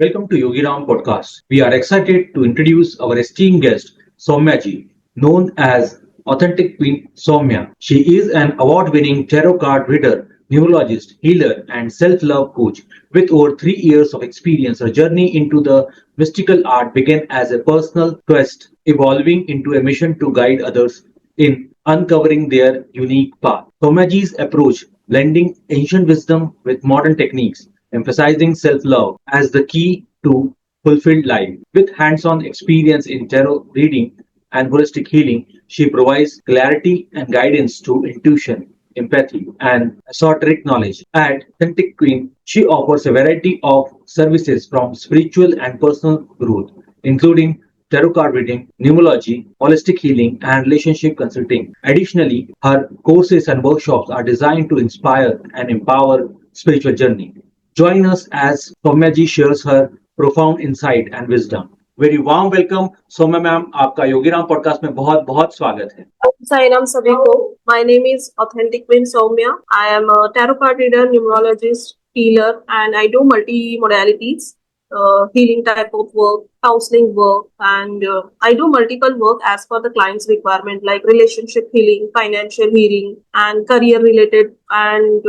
Welcome to Yogi Ram Podcast. We are excited to introduce our esteemed guest, Soumya ji, known as Authentic Queen Soumya. She is an award winning tarot card reader, numerologist, healer, and self love coach. With over 3 years of experience, her journey into the mystical art began as a personal quest, evolving into a mission to guide others in uncovering their unique path. Soumya ji's approach, blending ancient wisdom with modern techniques, emphasizing self-love as the key to fulfilled life. With hands-on experience in tarot reading and holistic healing, she provides clarity and guidance to intuition, empathy, and esoteric knowledge. At Authentic Queen, she offers a variety of services from spiritual and personal growth, including tarot card reading, numerology, holistic healing, and relationship consulting. Additionally, her courses and workshops are designed to inspire and empower spiritual journey. Join us as Soumya ji shares her profound insight and wisdom. Very warm welcome, Soumya ma'am आपका Yogiram podcast में बहुत बहुत स्वागत है. Sainam Sabiko. My name is Authentic Queen Soumya. I am a tarot card reader, numerologist, healer, and I do multi modalities, healing type of work, counseling work, and I do multiple work as per the client's requirement, like relationship healing, financial healing, and career related and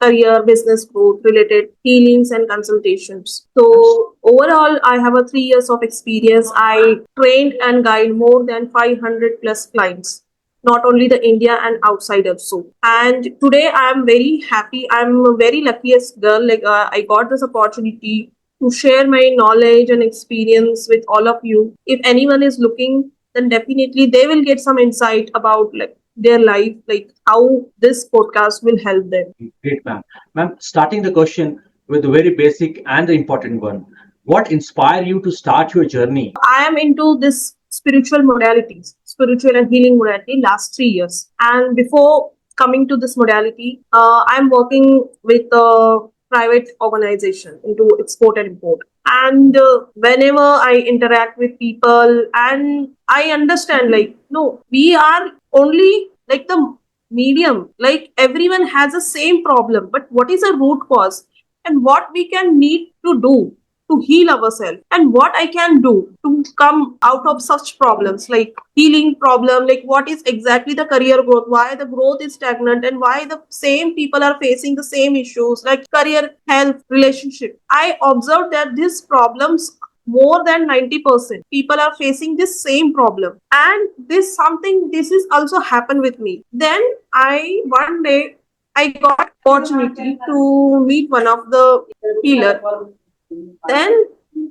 career business growth related healings and consultations. So overall, I have a 3 years of experience. I trained and guide more than 500 plus clients, not only the India and outside also. And today I am very happy. I'm a very luckiest girl. I got this opportunity to share my knowledge and experience with all of you. If anyone is looking, then definitely they will get some insight about their life, like how this podcast will help them. Great, ma'am. Ma'am, starting the question with the very basic and the important one. What inspired you to start your journey? I am into this spiritual modalities, spiritual and healing modality last 3 years. And before coming to this modality, I'm working with a private organization into export and import. And whenever I interact with people and I understand, no, we are only like the medium, like everyone has the same problem, but what is the root cause and what we can need to do to heal ourselves, and what I can do to come out of such problems, like healing problem, like what is exactly the career growth, why the growth is stagnant, and why the same people are facing the same issues like career, health, relationship. I observed that these problems, more than 90% people are facing this same problem, and this is also happened with me. Then I one day I got opportunity to meet one of the healer. Then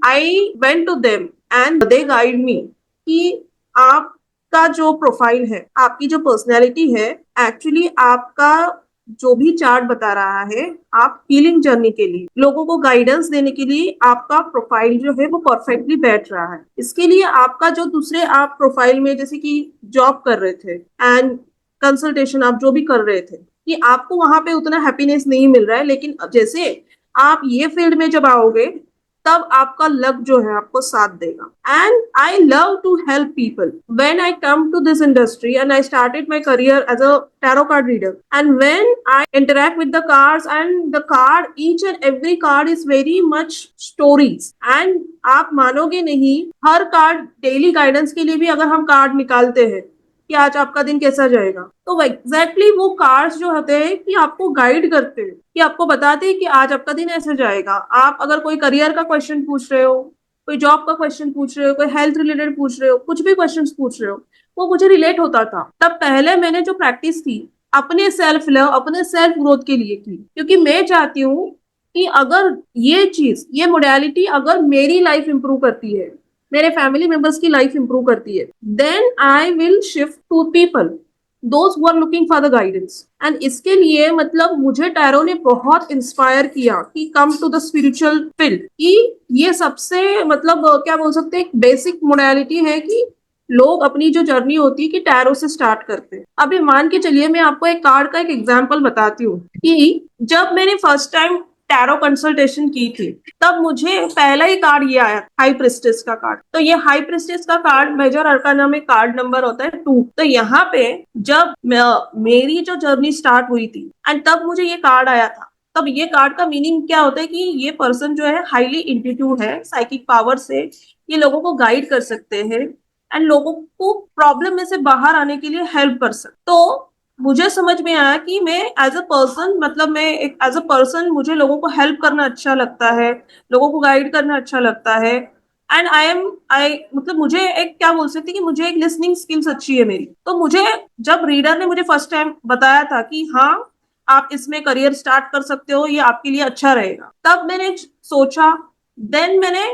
I went to them and they guide me कि आपका जो profile है, आपकी जो personality है, actually आपका जो भी चार्ट बता रहा है, आप हीलिंग जर्नी के लिए लोगों को गाइडेंस देने के लिए आपका प्रोफाइल जो है वो परफेक्टली बैठ रहा है. इसके लिए आपका जो दूसरे आप प्रोफाइल में जैसे कि जॉब कर रहे थे एंड कंसल्टेशन आप जो भी कर रहे थे, कि आपको वहां पे उतना हैप्पीनेस नहीं मिल रहा है, लेकिन जैसे आप ये फील्ड में जब आओगे तब आपका लक जो है आपको साथ देगा. And I love to help people. When I come to this industry and I started my career as a tarot card reader, and when I interact with the cards, and the card, each and every card is very much stories, and आप मानोगे नहीं, हर card daily guidance के लिए भी अगर हम card निकालते हैं कि आज आपका दिन कैसा जाएगा, तो एग्जैक्टली वो कार्ड्स जो होते हैं कि आपको गाइड करते हैं, कि आपको बताते हैं कि आज आपका दिन ऐसे जाएगा. आप अगर कोई करियर का क्वेश्चन पूछ रहे हो, कोई जॉब का क्वेश्चन पूछ रहे हो, कोई हेल्थ रिलेटेड पूछ रहे हो, कुछ भी क्वेश्चन पूछ रहे हो, वो मुझे रिलेट होता था. तब पहले मैंने जो प्रैक्टिस की अपने सेल्फ लव, अपने सेल्फ ग्रोथ के लिए की, क्योंकि मैं चाहती हूँ कि अगर ये चीज, ये मोडालिटी अगर मेरी लाइफ इंप्रूव करती है, मेरे फैमिली मेंबर्स की लाइफ इंप्रूव करती है, then I will shift to people those who are looking for the guidance. And इसके लिए मतलब मुझे टैरो ने बहुत इंस्पायर किया कि come to the spiritual field, कि ये सबसे मतलब क्या बोल सकते हैं, एक बेसिक मोडालिटी है कि लोग अपनी जो जर्नी होती है कि टैरो से स्टार्ट करते हैं. अभी मान के चलिए, मैं आपको एक कार्ड का एक एग्जांपल बताती हूँ कि जब मैंने फर्स्ट टाइम टैरो कंसल्टेशन की थी, तब मुझे पहला ही कार्ड ये आया, हाई प्रिस्टेस का कार्ड. तो ये हाई प्रिस्टेस का कार्ड मेजर अरकाना में कार्ड नंबर होता है 2. तो यहाँ पे जब मेरी जो जर्नी स्टार्ट हुई थी एंड तब मुझे ये कार्ड आया था, तब ये कार्ड का मीनिंग क्या होता है कि ये पर्सन जो है हाईली इंट्यूटिव है, साइकिक पावर से ये लोगों को गाइड कर सकते हैं एंड लोगों को प्रॉब्लम में से बाहर आने के लिए हेल्प कर सकते। तो मुझे समझ में आया कि मैं एज अ पर्सन, मतलब मैं एक एज अ पर्सन, मुझे लोगों को हेल्प करना अच्छा लगता है, लोगों को गाइड करना अच्छा लगता है एंड आई मतलब मुझे एक क्या बोल सकती कि मुझे एक लिसनिंग स्किल्स अच्छी है मेरी। तो मुझे जब रीडर ने मुझे फर्स्ट टाइम बताया था कि हाँ आप इसमें करियर स्टार्ट कर सकते हो, ये आपके लिए अच्छा रहेगा, तब मैंने सोचा, देन मैंने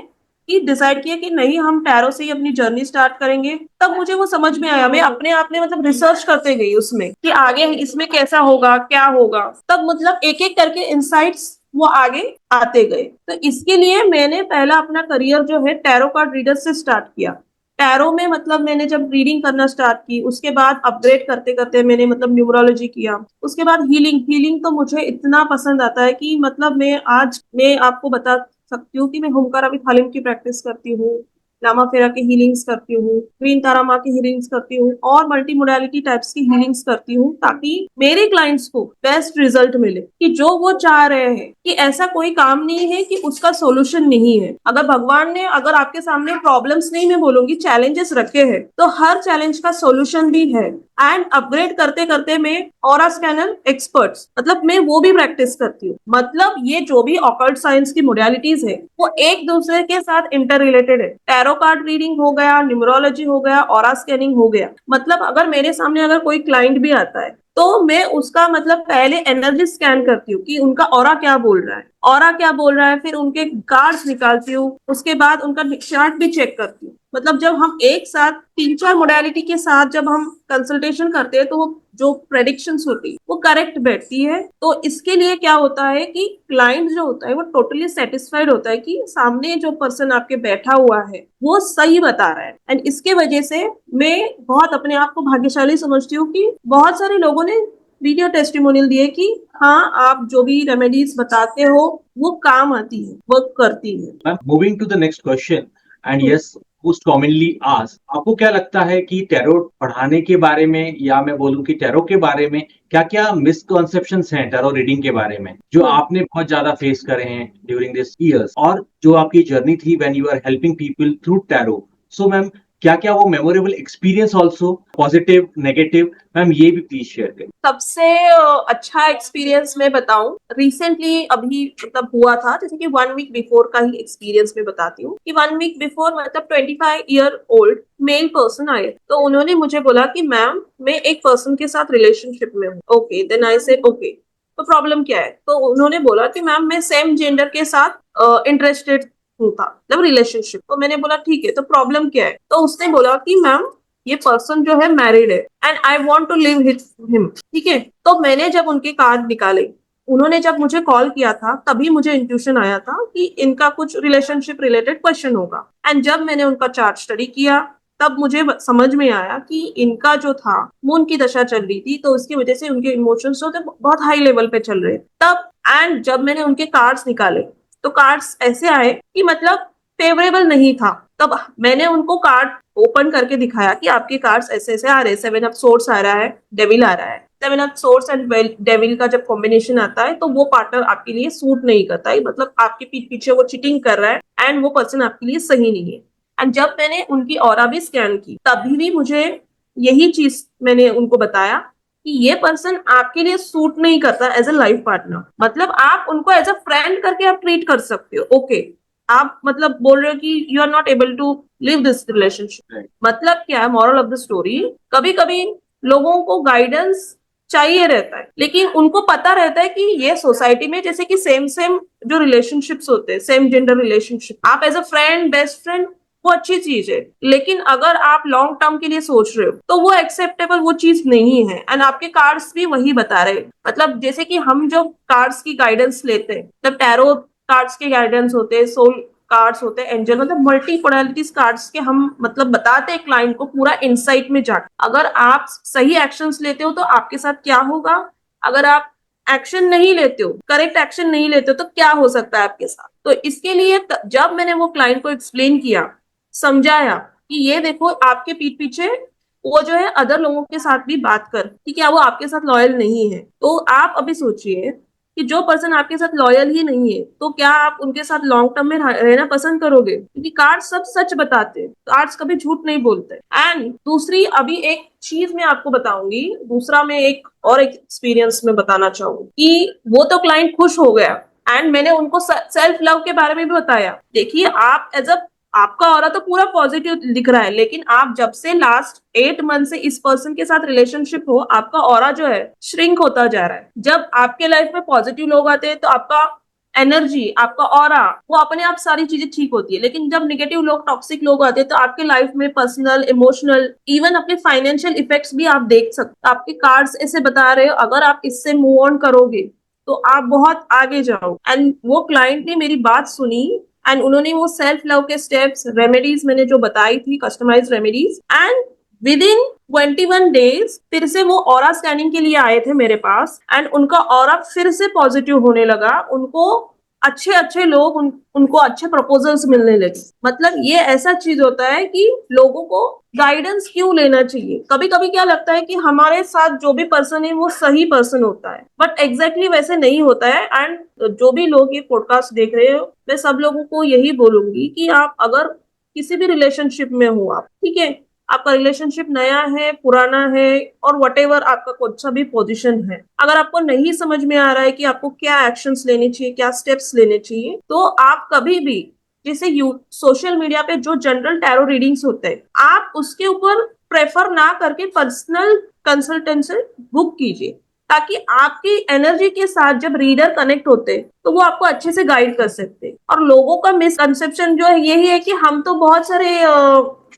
कि डिसाइड किया कि नहीं, हम टैरो से ही अपनी जर्नी स्टार्ट करेंगे। तब मुझे वो समझ में आया, मैं अपने आप में मतलब रिसर्च करते गई उसमें कि आगे इसमें कैसा होगा, क्या होगा। तब मतलब एक एक करके इंसाइट्स वो आगे आते गए। तो इसके लिए मैंने पहला अपना करियर जो है टैरो कार्ड रीडर से स्टार्ट किया। टैरो में मतलब मैंने जब रीडिंग करना स्टार्ट की, उसके बाद अपग्रेड करते करते मैंने मतलब न्यूमरोलॉजी किया, उसके बाद हीलिंग तो मुझे इतना पसंद आता है कि मतलब मैं आपको बता सकती हूँ कि मैं होमकार अभी थालिम की प्रैक्टिस करती हूँ, लामा फेरा की हीलिंग्स करती हूँ, क्वीन तारामा की हीलिंग्स करती हूँ और मल्टी मोडालिटी टाइप्स की हीलिंग्स करती हूँ, ताकि मेरे क्लाइंट्स को बेस्ट रिजल्ट मिले कि जो वो चाह रहे हैं। कि ऐसा कोई काम नहीं है कि उसका सॉल्यूशन नहीं है। अगर भगवान ने अगर आपके सामने प्रॉब्लम्स नहीं, मैं बोलूंगी चैलेंजेस रखे हैं, तो हर चैलेंज का सॉल्यूशन भी है। एंड अपग्रेड करते करते मैं ऑरा स्कैनर एक्सपर्ट्स मतलब मैं वो भी प्रैक्टिस करती हूँ। मतलब ये जो भी ऑकल्ट साइंस की मोडालिटीज है वो एक दूसरे के साथ इंटर रिलेटेड है। टैरो कार्ड रीडिंग हो गया, न्यूमरोलॉजी हो गया, ऑरा स्कैनिंग हो गया। मतलब अगर मेरे सामने अगर कोई क्लाइंट भी आता है तो मैं उसका मतलब पहले एनर्जी स्कैन करती हूँ कि उनका ऑरा क्या बोल रहा है, ऑरा क्या बोल रहा है, फिर उनके कार्ड्स निकालती हूँ, उसके बाद उनका चार्ट भी चेक करती हूँ। मतलब जब हम एक साथ 3-4 मोडालिटी के साथ जब हम कंसल्टेशन करते हैं तो वो जो प्रेडिक्शंस होती है वो करेक्ट बैठती है। तो इसके लिए क्या होता है कि क्लाइंट जो होता है वो टोटली सेटिस्फाइड होता है कि सामने जो पर्सन आपके बैठा हुआ है वो सही बता रहा है। एंड इसके वजह से मैं बहुत अपने आप को भाग्यशाली समझती हूँ कि बहुत सारे लोगों ने वीडियो टेस्टिमोनियल दिए कि हाँ आप जो भी रेमेडीज बताते हो वो काम आती है, वर्क करती है। Ma'am, moving to the next question, and yes, most commonly asked, आपको क्या लगता है कि टैरो पढ़ाने के बारे में या मैं बोलूं कि टैरो के बारे में क्या क्या मिसकॉन्सेप्शंस हैं टैरो रीडिंग के बारे में जो आपने बहुत ज्यादा फेस करे हैं ड्यूरिंग दिस ईयर्स, और जो आपकी जर्नी थी when you are helping people through tarot? So ma'am, क्या क्या वो memorable experience also, positive negative, ma'am ये भी प्लीज शेयर करें। सबसे अच्छा एक्सपीरियंस मैं बताऊं, रिसेंटली अभी मतलब हुआ था, जैसे कि 1 वीक बिफोर का ही एक्सपीरियंस मैं बताती हूँ कि 1 वीक बिफोर मतलब 25 ईयर ओल्ड मेल पर्सन आए। तो उन्होंने मुझे बोला कि मैम मैं एक पर्सन के साथ रिलेशनशिप में हूँ। Okay, then I said okay, तो प्रॉब्लम क्या है? तो उन्होंने बोला कि मैम मैं सेम जेंडर के साथ इंटरेस्टेड हूँ था, मतलब रिलेशनशिप। तो मैंने बोला ठीक है, तो प्रॉब्लम क्या है? तो उसने बोला कि मैम ये पर्सन जो है मैरिड है and I want to live him. ठीक है, तो मैंने जब उनके कार्ड निकाले, उन्होंने जब मुझे कॉल किया था तभी मुझे इंट्यूशन आया था कि इनका कुछ रिलेशनशिप रिलेटेड क्वेश्चन होगा। एंड जब मैंने उनका चार्ट स्टडी किया तब मुझे समझ में आया कि इनका जो था मून की दशा चल रही थी, तो उसकी वजह से उनके इमोशंस जो थे बहुत हाई लेवल पे चल रहे थे तब। एंड जब मैंने उनके कार्ड्स निकाले तो कार्ड्स ऐसे आए कि मतलब फेवरेबल नहीं था। तब मैंने उनको कार्ड ओपन करके दिखाया कि आपके कार्ड्स ऐसे ऐसे आ रहे हैं, 7 ऑफ सोर्स आ रहा है, डेविल आ रहा है। 7 ऑफ सोर्स एंड डेविल का जब कॉम्बिनेशन आता है तो वो पार्टनर आपके लिए सूट नहीं करता है, मतलब आपके पीठ पीछे वो चीटिंग कर रहा है एंड वो पर्सन आपके लिए सही नहीं है। एंड जब मैंने उनकी ऑरा भी स्कैन की तभी भी मुझे यही चीज मैंने उनको बताया कि ये पर्सन आपके लिए सूट नहीं करता एज अ लाइफ पार्टनर। मतलब आप उनको एज अ फ्रेंड करके आप ट्रीट कर सकते हो, ओके। आप मतलब बोल रहे हो कि you are not able to live this relationship. मतलब क्या है मॉरल ऑफ द स्टोरी? कभी कभी लोगों को गाइडेंस चाहिए रहता है, लेकिन उनको पता रहता है कि ये सोसाइटी में जैसे कि सेम सेम जो रिलेशनशिप्स होते हैं, सेम जेंडर रिलेशनशिप, आप as a friend, best friend, वो अच्छी चीज है। लेकिन अगर आप लॉन्ग टर्म के लिए सोच रहे हो तो वो एक्सेप्टेबल वो चीज नहीं है। एंड आपके कार्ड्स भी वही बता रहे हैं। मतलब जैसे कि हम जो कार्ड्स की गाइडेंस लेते हैं, मतलब टैरो कार्ड्स के गाइडेंस होते हैं, सोल कार्ड्स होते हैं, एंजल, मतलब मल्टी पोलैरिटीज कार्ड्स के हम मतलब बताते हैं क्लाइंट को पूरा इंसाइट में जाकर। अगर आप सही एक्शंस लेते हो तो आपके साथ क्या होगा, अगर आप एक्शन नहीं लेते हो, करेक्ट एक्शन नहीं लेते हो, तो क्या हो सकता है आपके साथ। तो इसके लिए जब मैंने वो क्लाइंट को एक्सप्लेन किया, समझाया कि ये देखो आपके पीठ पीछे वो जो है अदर लोगों के साथ भी बात कर कि क्या वो आपके साथ लॉयल नहीं है। तो आप अभी सोचिए कि जो पर्सन आपके साथ लॉयल ही नहीं है तो क्या आप उनके साथ लॉन्ग टर्म में रहना पसंद करोगे? क्योंकि कार्ड्स सब सच बताते हैं, कार्ड्स कभी झूठ नहीं बोलते। एंड दूसरी अभी एक चीज मैं आपको बताऊंगी, दूसरा मैं एक और एक एक्सपीरियंस में बताना चाहूंगी कि वो तो क्लाइंट खुश हो गया एंड मैंने उनको सेल्फ लव के बारे में भी बताया। देखिए, आप एज अ आपका ऑरा तो पूरा पॉजिटिव दिख रहा है, लेकिन आप जब से लास्ट 8 मंथ से इस पर्सन के साथ रिलेशनशिप हो, आपका ऑरा जो है श्रिंक होता जा रहा है। जब आपके लाइफ में पॉजिटिव लोग आते हैं तो आपका एनर्जी, आपका ऑरा, वो अपने आप सारी चीजें ठीक होती है। लेकिन जब नेगेटिव लोग, टॉक्सिक लोग आते हैं तो आपके लाइफ में पर्सनल, इमोशनल, इवन अपने फाइनेंशियल इफेक्ट्स भी आप देख सकते। आपके कार्ड्स ऐसे बता रहे हो, अगर आप इससे मूव ऑन करोगे तो आप बहुत आगे जाओ। एंड वो क्लाइंट ने मेरी बात सुनी एंड उन्होंने वो सेल्फ लव के स्टेप्स, रेमेडीज मैंने जो बताई थी, customize remedies, and within 21 days फिर से वो ऑरा स्कैनिंग के लिए आए थे मेरे पास एंड उनका ऑरा फिर से पॉजिटिव होने लगा। उनको अच्छे अच्छे लोग उनको अच्छे प्रपोजल्स मिलने लगे। मतलब ये ऐसा चीज होता है कि लोगों को गाइडेंस क्यों लेना चाहिए। कभी कभी क्या लगता है कि हमारे साथ जो भी पर्सन है वो सही पर्सन होता है, बट एग्जैक्टली वैसे नहीं होता है। एंड जो भी लोग ये पॉडकास्ट देख रहे हो, मैं सब लोगों को यही बोलूंगी कि आप अगर किसी भी रिलेशनशिप में हो, आप ठीक है, आपका रिलेशनशिप नया है, पुराना है, और वटेवर आपका कौन सा भी पोजीशन है, अगर आपको नहीं समझ में आ रहा है कि आपको क्या एक्शंस लेने चाहिए, क्या स्टेप्स लेने चाहिए, तो आप कभी भी जैसे सोशल मीडिया पे जो जनरल टैरो रीडिंग्स होते हैं, आप उसके ऊपर प्रेफर ना करके पर्सनल कंसल्टेंसी बुक कीजिए, ताकि आपकी एनर्जी के साथ जब रीडर कनेक्ट होते तो वो आपको अच्छे से गाइड कर सकते। और लोगों का मिसकंसेप्शन जो है यही है कि हम तो बहुत सारे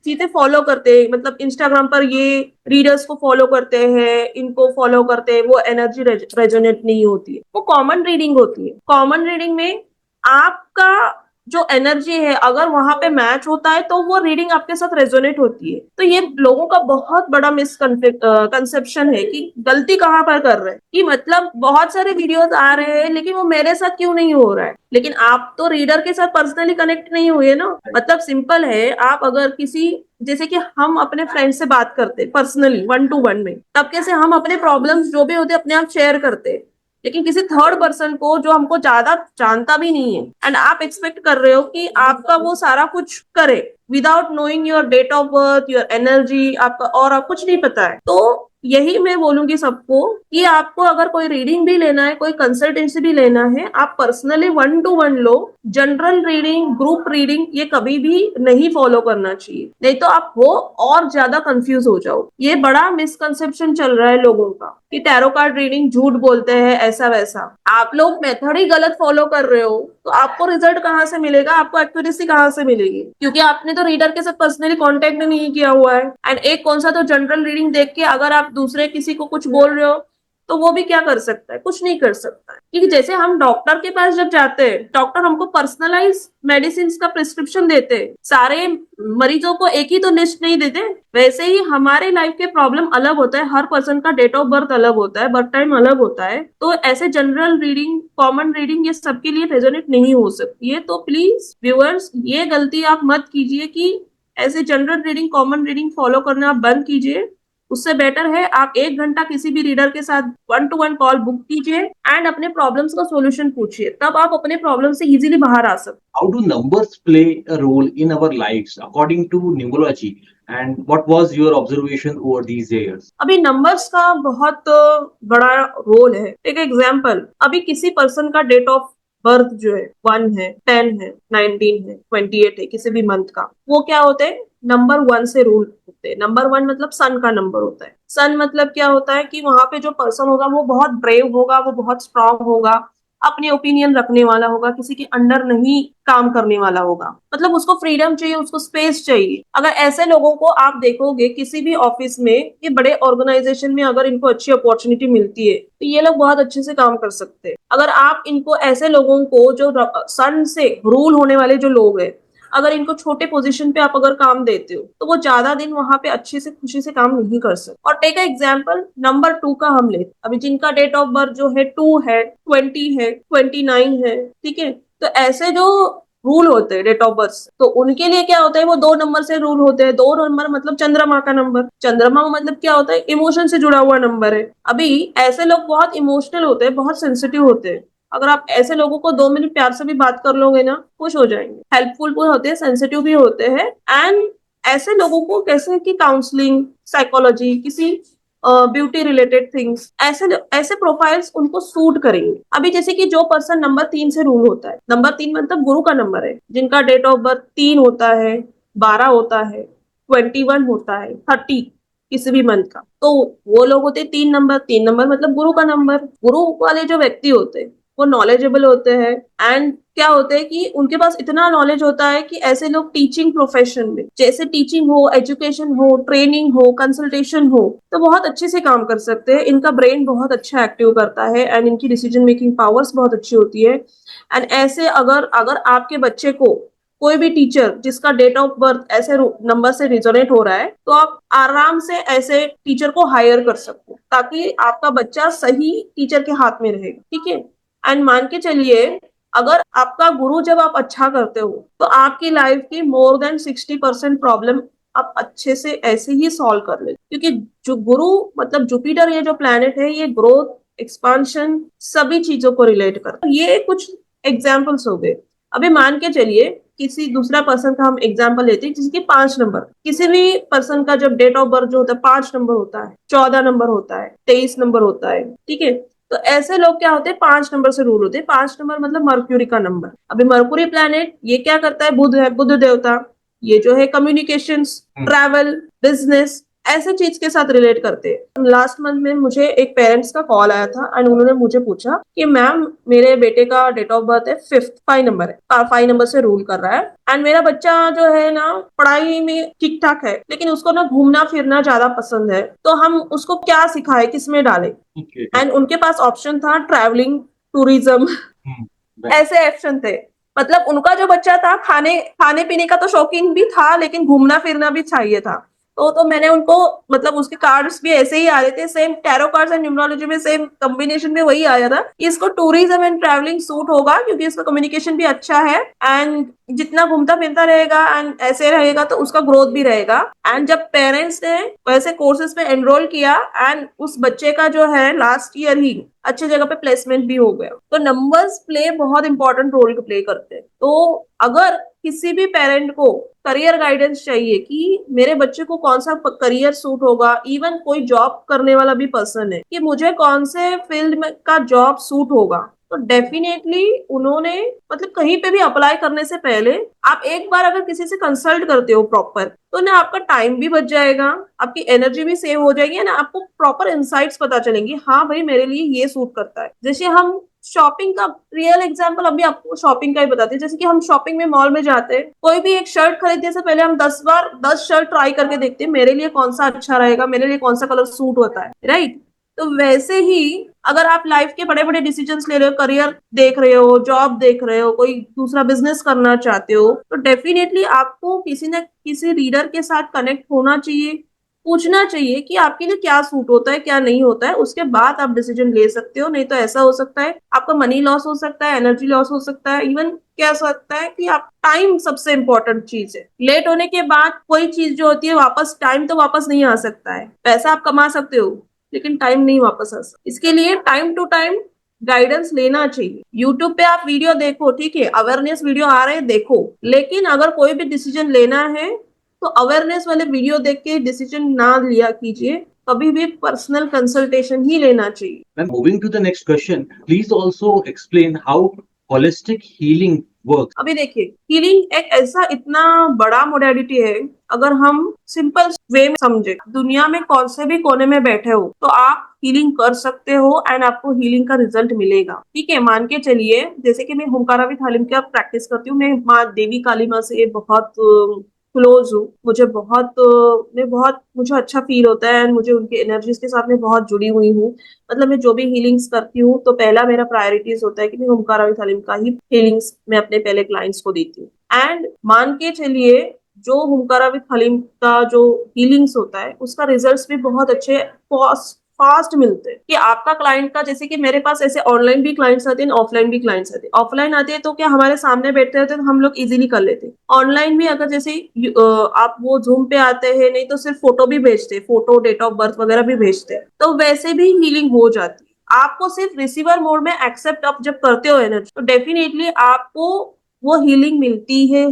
चीजें फॉलो करते हैं, मतलब इंस्टाग्राम पर ये रीडर्स को फॉलो करते हैं, इनको फॉलो करते हैं, वो एनर्जी रेजोनेट नहीं होती है, वो कॉमन रीडिंग होती है। कॉमन रीडिंग में आपका जो एनर्जी है अगर वहां पे मैच होता है तो वो रीडिंग आपके साथ रेजोनेट होती है। तो ये लोगों का बहुत बड़ा मिसकंसेप्शन है कि गलती कहाँ पर कर रहे हैं, कि मतलब बहुत सारे वीडियोस आ रहे हैं लेकिन वो मेरे साथ क्यों नहीं हो रहा है। लेकिन आप तो रीडर के साथ पर्सनली कनेक्ट नहीं हुए ना। मतलब सिंपल है, आप अगर किसी, जैसे कि हम अपने फ्रेंड से बात करते पर्सनली 1 to 1 में, तब कैसे हम अपने प्रॉब्लम्स जो भी होते अपने आप शेयर करते हैं, लेकिन किसी थर्ड पर्सन को जो हमको ज्यादा जानता भी नहीं है एंड आप एक्सपेक्ट कर रहे हो कि आपका वो सारा कुछ करे without knowing your date of birth, your energy, आपका और कुछ नहीं पता है। तो यही मैं बोलूंगी सबको कि आपको अगर कोई रीडिंग भी लेना है, कोई कंसल्टेंसी भी लेना है, आप personally 1 to 1 low. General reading, group reading ये कभी भी नहीं फॉलो करना चाहिए, नहीं तो आप वो और ज्यादा कंफ्यूज हो जाओ। ये बड़ा मिसकंसेप्शन चल रहा है लोगों का कि टैरो कार्ड रीडिंग झूठ बोलते हैं, ऐसा वैसा। आप लोग मेथड ही गलत फॉलो कर रहे हो तो आपको रिजल्ट कहाँ से मिलेगा, आपको एक्यूरेसी कहाँ से मिलेगी, क्योंकि आपने तो रीडर के साथ पर्सनली कांटेक्ट नहीं किया हुआ है। एंड एक कौन सा तो जनरल रीडिंग देख के अगर आप दूसरे किसी को कुछ बोल रहे हो तो वो भी क्या कर सकता है, कुछ नहीं कर सकता है। क्योंकि जैसे हम डॉक्टर के पास जब जाते हैं, डॉक्टर हमको पर्सनलाइज मेडिसिन का प्रिस्क्रिप्शन देते हैं, सारे मरीजों को एक ही तो लिस्ट नहीं देते। वैसे ही हमारे लाइफ के प्रॉब्लम अलग होता है, हर पर्सन का डेट ऑफ बर्थ अलग होता है, बर्थ टाइम अलग होता है, तो ऐसे जनरल रीडिंग, कॉमन रीडिंग ये सबके लिए रेजोनेट नहीं हो सकती है। तो प्लीज व्यूअर्स, ये गलती आप मत कीजिए कि ऐसे general reading, common reading follow करना आप बंद कीजिए। उससे बेटर है आप 1 घंटा किसी भी रीडर के साथ 1 to 1 कॉल बुक कीजिए एंड अपने प्रॉब्लम्स का सॉल्यूशन पूछिए, तब आप अपने प्रॉब्लम से इजीली बाहर आ सकते। How do numbers play a role in our lives according to numerology? And what was your observation over these years? अभी नंबर्स का बहुत बड़ा रोल है। एक एग्जाम्पल, अभी किसी पर्सन का डेट ऑफ बर्थ जो है 1 है, 10 है, 19 है, 28 है, किसी भी मंथ का, वो क्या होते हैं, नंबर 1 से रूल होते हैं। नंबर 1 मतलब सन का नंबर होता है। सन मतलब क्या होता है कि वहां पे जो पर्सन होगा वो बहुत ब्रेव होगा, वो बहुत स्ट्रांग होगा, अपने ओपिनियन रखने वाला होगा, किसी के अंडर नहीं काम करने वाला होगा, मतलब उसको फ्रीडम चाहिए, उसको स्पेस चाहिए। अगर ऐसे लोगों को आप देखोगे किसी भी ऑफिस में, ये बड़े ऑर्गेनाइजेशन में अगर इनको अच्छी अपॉर्चुनिटी मिलती है तो ये लोग बहुत अच्छे से काम कर सकते हैं। अगर आप इनको, ऐसे लोगों को जो सन से रूल होने वाले जो लोग हैं, अगर इनको छोटे पोजीशन पे आप अगर काम देते हो तो वो ज्यादा दिन वहां पे अच्छे से खुशी से काम नहीं कर सकते। और टेक एग्जाम्पल नंबर 2 का हम लेते, अभी जिनका डेट ऑफ बर्थ जो है 2 है, 20 है, 29 है, ठीक है, तो ऐसे जो रूल होते हैं डेट ऑफ बर्थ से, तो उनके लिए क्या होता है, वो 2 नंबर से रूल होते हैं। 2 नंबर मतलब चंद्रमा का नंबर, चंद्रमा मतलब क्या होता है, इमोशन से जुड़ा हुआ नंबर है। अभी ऐसे लोग बहुत इमोशनल होते हैं, बहुत सेंसिटिव होते हैं। अगर आप ऐसे लोगों को 2 मिनट प्यार से भी बात कर लोगे ना, खुश हो जाएंगे। हेल्पफुल भी होते हैं, सेंसिटिव भी होते हैं। एंड ऐसे लोगों को कैसे कि काउंसलिंग, साइकोलॉजी, किसी ब्यूटी रिलेटेड थिंग्स, ऐसे ऐसे प्रोफाइल्स उनको सूट करेंगे। अभी जैसे कि जो पर्सन नंबर 3 से रूल होता है, नंबर 3 मतलब गुरु का नंबर है, जिनका डेट ऑफ बर्थ 3 होता है, 12 होता है, 21 होता है, 30 किसी भी मंथ का, तो वो लोग होते हैं 3 नंबर। 3 नंबर मतलब गुरु का नंबर। गुरु वाले जो व्यक्ति होते हैं वो नॉलेजेबल होते हैं। एंड क्या होता है कि उनके पास इतना नॉलेज होता है कि ऐसे लोग टीचिंग प्रोफेशन में, जैसे टीचिंग हो, एजुकेशन हो, ट्रेनिंग हो, कंसल्टेशन हो, तो बहुत अच्छे से काम कर सकते हैं। इनका ब्रेन बहुत अच्छा एक्टिव करता है एंड इनकी डिसीजन मेकिंग पावर्स बहुत अच्छी होती है। एंड ऐसे अगर अगर आपके बच्चे को कोई भी टीचर जिसका डेट ऑफ बर्थ ऐसे नंबर से रिजोनेट हो रहा है, तो आप आराम से ऐसे टीचर को हायर कर सकते हो, ताकि आपका बच्चा सही टीचर के हाथ में रहेगा। ठीक है। एंड मान के चलिए, अगर आपका गुरु जब आप अच्छा करते हो, तो आपकी लाइफ की मोर देन 60% प्रॉब्लम आप अच्छे से ऐसे ही सॉल्व कर ले, क्योंकि जो गुरु मतलब जुपिटर, ये जो प्लैनेट है, ये ग्रोथ, एक्सपांशन, सभी चीजों को रिलेट करता है। ये कुछ एग्जाम्पल्स हो गए। अभी मान के चलिए किसी दूसरा पर्सन का हम एग्जाम्पल लेते हैं, जिसके 5 नंबर, किसी भी पर्सन का जब डेट ऑफ बर्थ जो होता है 5 नंबर होता है, 14 नंबर होता है, 23 नंबर होता है। ठीक है। तो ऐसे लोग क्या होते हैं, 5 नंबर से रूल होते हैं। 5 नंबर मतलब मर्क्यूरी का नंबर। अभी मर्क्यूरी प्लैनेट ये क्या करता है, बुध है, बुध देवता, ये जो है कम्युनिकेशंस, ट्रैवल, बिजनेस, ऐसे चीज के साथ रिलेट करते हैं। लास्ट मंथ में मुझे एक पेरेंट्स का कॉल आया था एंड उन्होंने मुझे पूछा कि मैम, मेरे बेटे का डेट ऑफ बर्थ है 5th, 5 नंबर है, 5 नंबर से रूल कर रहा है, एंड मेरा बच्चा जो है ना पढ़ाई में ठीक ठाक है, लेकिन उसको ना घूमना फिरना ज्यादा पसंद है, तो हम उसको क्या सिखाए, किसमें डालें। एंड उनके पास ऑप्शन था ट्रैवलिंग, टूरिज्म, ऐसे ऑप्शन थे। मतलब उनका जो बच्चा था, खाने खाने पीने का तो शौकीन भी था, लेकिन घूमना फिरना भी चाहिए था। तो मैंने उनको, मतलब उसके कार्ड्स भी ऐसे ही आ रहे थे, same tarot cards and numerology में सेम कॉम्बिनेशन में वही आया था कि इसको टूरिज्म एंड ट्रैवलिंग सूट होगा, क्योंकि इसका कम्युनिकेशन भी अच्छा है एंड जितना घूमता फिरता रहेगा एंड ऐसे रहेगा तो उसका ग्रोथ भी रहेगा। एंड जब पेरेंट्स ने वैसे कोर्सेज में एनरोल किया एंड उस बच्चे का जो है लास्ट ईयर ही अच्छी जगह पे प्लेसमेंट भी हो गया। तो नंबर्स प्ले बहुत इंपॉर्टेंट रोल प्ले करते हैं। तो अगर किसी भी पेरेंट को करियर गाइडेंस चाहिए कि मेरे बच्चे को कौन सा करियर सूट होगा, इवन कोई जॉब करने वाला भी पर्सन है कि मुझे कौन से फील्ड में का जॉब सूट होगा, तो डेफिनेटली उन्होंने, मतलब कहीं पे भी अप्लाई करने से पहले आप एक बार अगर किसी से कंसल्ट करते हो प्रॉपर, तो ना आपका टाइम भी बच जाएगा, आपकी एनर्जी भी सेव हो जाएगी, ना आपको प्रॉपर इंसाइट्स पता चलेंगी, हाँ भाई मेरे लिए ये सूट करता है। जैसे हम शॉपिंग का रियल एग्जांपल अभी आपको शॉपिंग का ही बताते हैं। जैसे कि हम शॉपिंग में मॉल में जाते हैं, कोई भी एक शर्ट खरीदने से पहले हम 10 बार 10 शर्ट ट्राई करके देखते हैं, मेरे लिए कौन सा अच्छा रहेगा, मेरे लिए कौन सा कलर सूट होता है, राइट। तो वैसे ही अगर आप लाइफ के बड़े बड़े डिसीजंस ले रहे हो, करियर देख रहे हो, जॉब देख रहे हो, कोई दूसरा बिजनेस करना चाहते हो, तो डेफिनेटली आपको किसी न किसी रीडर के साथ कनेक्ट होना चाहिए, पूछना चाहिए कि आपके लिए क्या सूट होता है, क्या नहीं होता है, उसके बाद आप डिसीजन ले सकते हो। नहीं तो ऐसा हो सकता है आपका मनी लॉस हो सकता है, एनर्जी लॉस हो सकता है, इवन क्या सकता है कि आप, टाइम सबसे इंपॉर्टेंट चीज है। लेट होने के बाद कोई चीज जो होती है वापस, टाइम तो वापस नहीं आ सकता है। पैसा आप कमा सकते हो लेकिन टाइम नहीं वापस आ सकता। इसके लिए टाइम टू टाइम गाइडेंस लेना चाहिए। यूट्यूब पे आप वीडियो देखो, ठीक है, अवेयरनेस वीडियो आ रहे हैं देखो, लेकिन अगर कोई भी डिसीजन लेना है तो अवेयरनेस वाले वीडियो देख के डिसीजन ना लिया कीजिए, कभी भी पर्सनल कंसल्टेशन ही लेना चाहिए। Then moving to the next question, please also explain how holistic healing works. अभी देखिए, हीलिंग एक ऐसा इतना बड़ा मोडेलिटी है, अगर हम सिंपल वे में समझे, दुनिया में कौन से भी कोने में बैठे हो तो आप हीलिंग कर सकते हो एंड आपको हीलिंग का रिजल्ट मिलेगा। ठीक है। मान के चलिए, जैसे कि मैं हुंकारा विद हलिम का प्रैक्टिस करती हूँ, मैं माँ देवी काली माँ से बहुत क्लोज हूँ, मुझे अच्छा फील होता है एंड मुझे उनकी एनर्जीज के साथ में बहुत जुड़ी हुई हूँ। मतलब मैं जो भी हीलिंग्स करती हूँ तो पहला मेरा प्रायोरिटीज होता है कि मैं हुंकारा विद हलिम का ही हीलिंग्स मैं अपने पहले क्लाइंट्स को देती हूँ। एंड मान के चलिए, जो हुंकारा विद हलीम का जो हीलिंग्स होता है उसका रिजल्ट्स भी बहुत अच्छे फास्ट मिलते हैं कि आपका क्लाइंट का, जैसे कि मेरे पास ऐसे ऑनलाइन भी क्लाइंट्स आते हैं, ऑफलाइन भी क्लाइंट्स आते हैं। ऑफलाइन आते हैं तो क्या हमारे सामने बैठते हैं तो हम लोग इजीली कर लेते हैं। ऑनलाइन भी अगर जैसे आप वो जूम पे आते हैं, नहीं तो सिर्फ फोटो भी भेजते हैं, फोटो, डेट ऑफ बर्थ वगैरह भी भेजते हैं, तो वैसे भी हीलिंग हो जाती है। आपको सिर्फ रिसीवर मोड में एक्सेप्ट आप जब करते हो एनर्जी, तो डेफिनेटली आपको वो हीलिंग मिलती है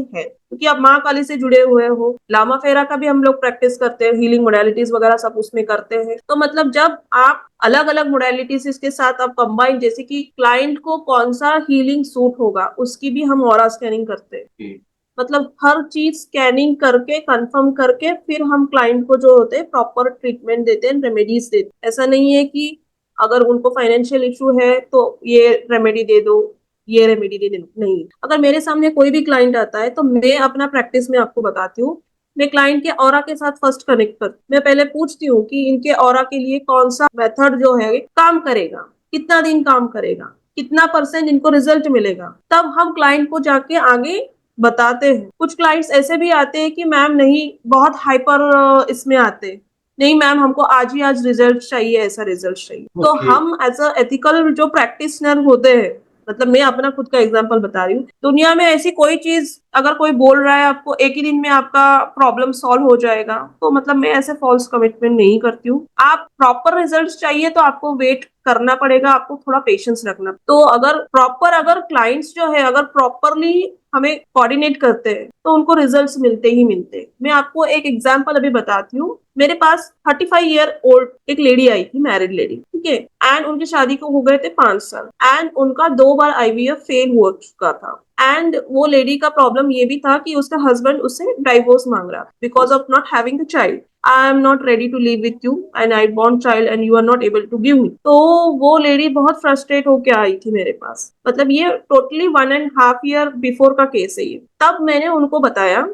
क्योंकि आप माँ काली से जुड़े हुए हो। लामा फेरा का भी हम लोग प्रैक्टिस करते हैं, हीलिंग मोडालिटीज वगैरह सब उसमें करते हैं। तो मतलब जब आप अलग अलग मोडालिटीज इसके साथ आप कंबाइन, जैसे कि क्लाइंट को कौन सा हीलिंग सूट होगा उसकी भी हम ऑरा स्कैनिंग करते हैं। मतलब हर चीज स्कैनिंग करके कंफर्म करके फिर हम क्लाइंट को जो होते हैं प्रॉपर ट्रीटमेंट देते हैं, रेमेडीज देते हैं। ऐसा नहीं है कि अगर उनको फाइनेंशियल इशू है तो ये रेमेडी दे दो, ये रेमेडी दे दो, नहीं। अगर मेरे सामने कोई भी क्लाइंट आता है तो मैं अपना प्रैक्टिस में आपको बताती हूँ, मैं क्लाइंट के ऑरा के साथ फर्स्ट कनेक्ट कर, मैं पहले पूछती हूँ कि इनके ऑरा के लिए कौन सा मेथड जो है काम करेगा, कितना दिन काम करेगा, कितना % इनको रिजल्ट मिलेगा, तब हम क्लाइंट को जाके आगे बताते हैं। कुछ क्लाइंट्स ऐसे भी आते हैं कि मैम नहीं, बहुत हाइपर इसमें आते, नहीं मैम हमको आज ही आज रिजल्ट चाहिए, ऐसा रिजल्ट चाहिए। तो हम एज अ एथिकल जो प्रैक्टिशनर होते हैं, मतलब मैं अपना खुद का एग्जांपल बता रही हूँ, दुनिया में ऐसी कोई चीज अगर कोई बोल रहा है आपको एक ही दिन में आपका प्रॉब्लम सॉल्व हो जाएगा, तो मतलब मैं ऐसे फॉल्स कमिटमेंट नहीं करती हूँ। आप प्रॉपर रिजल्ट चाहिए तो आपको वेट करना पड़ेगा, आपको थोड़ा पेशेंस रखना। तो अगर क्लाइंट्स जो है अगर प्रॉपरली हमें कोऑर्डिनेट करते हैं तो उनको रिजल्ट्स मिलते ही मिलते हैं। मैं आपको एक एग्जांपल अभी बताती हूँ। मेरे पास 35 ईयर ओल्ड एक लेडी आई थी, मैरिड लेडी, ठीक है, एंड उनकी शादी को हो गए थे 5 साल, एंड उनका 2 बार IVF फेल हो चुका था। एंड वो लेडी का प्रॉब्लम ये भी था कि उसका हस्बैंड उससे डाइवोर्स मांग रहा because of not having the child. I am not ready to live with you and I want child and you are not able to give me. तो वो लेडी बहुत फ्रस्ट्रेट होके आई थी मेरे पास। मतलब ये टोटली 1.5 ईयर बिफोर का case है ये। तब मैंने उनको बताया,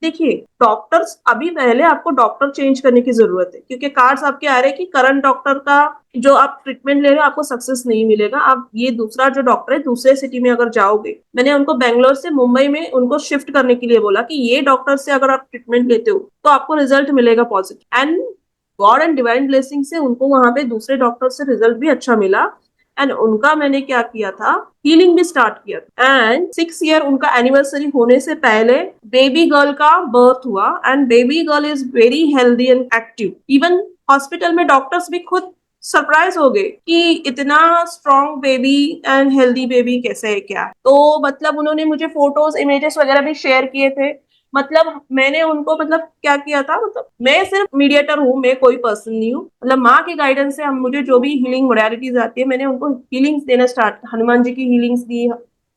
देखिए डॉक्टर्स, अभी पहले आपको डॉक्टर चेंज करने की जरूरत है क्योंकि कार्ड्स आपके आ रहे हैं कि करंट डॉक्टर का जो आप ट्रीटमेंट ले रहे हो आपको सक्सेस नहीं मिलेगा, आप ये दूसरा जो डॉक्टर है दूसरे सिटी में अगर जाओगे। मैंने उनको बेंगलोर से मुंबई में उनको शिफ्ट करने के लिए बोला कि ये डॉक्टर से अगर आप ट्रीटमेंट लेते हो तो आपको रिजल्ट मिलेगा positive. And God and divine blessing से उनको वहां पे दूसरे डॉक्टर से रिजल्ट भी अच्छा मिला। एंड उनका मैंने क्या किया था, हीलिंग भी स्टार्ट किया था। एंड 6 ईयर उनका एनिवर्सरी होने से पहले बेबी गर्ल का बर्थ हुआ and baby girl is very healthy and active. Even hospital में डॉक्टर्स भी खुद सरप्राइज हो गए कि इतना strong baby and healthy baby कैसे है क्या। तो मतलब उन्होंने मुझे फोटोज इमेजेस वगैरह भी शेयर किए थे। मतलब मैंने उनको मतलब क्या किया था, मतलब मैं सिर्फ मीडिएटर हूँ, मैं कोई पर्सन नहीं हूँ। मतलब माँ के गाइडेंस से हम मुझे जो भी हीलिंग मोडालिटीज आती है मैंने उनको हीलिंग्स देना स्टार्ट, हनुमान जी की हीलिंग्स दी,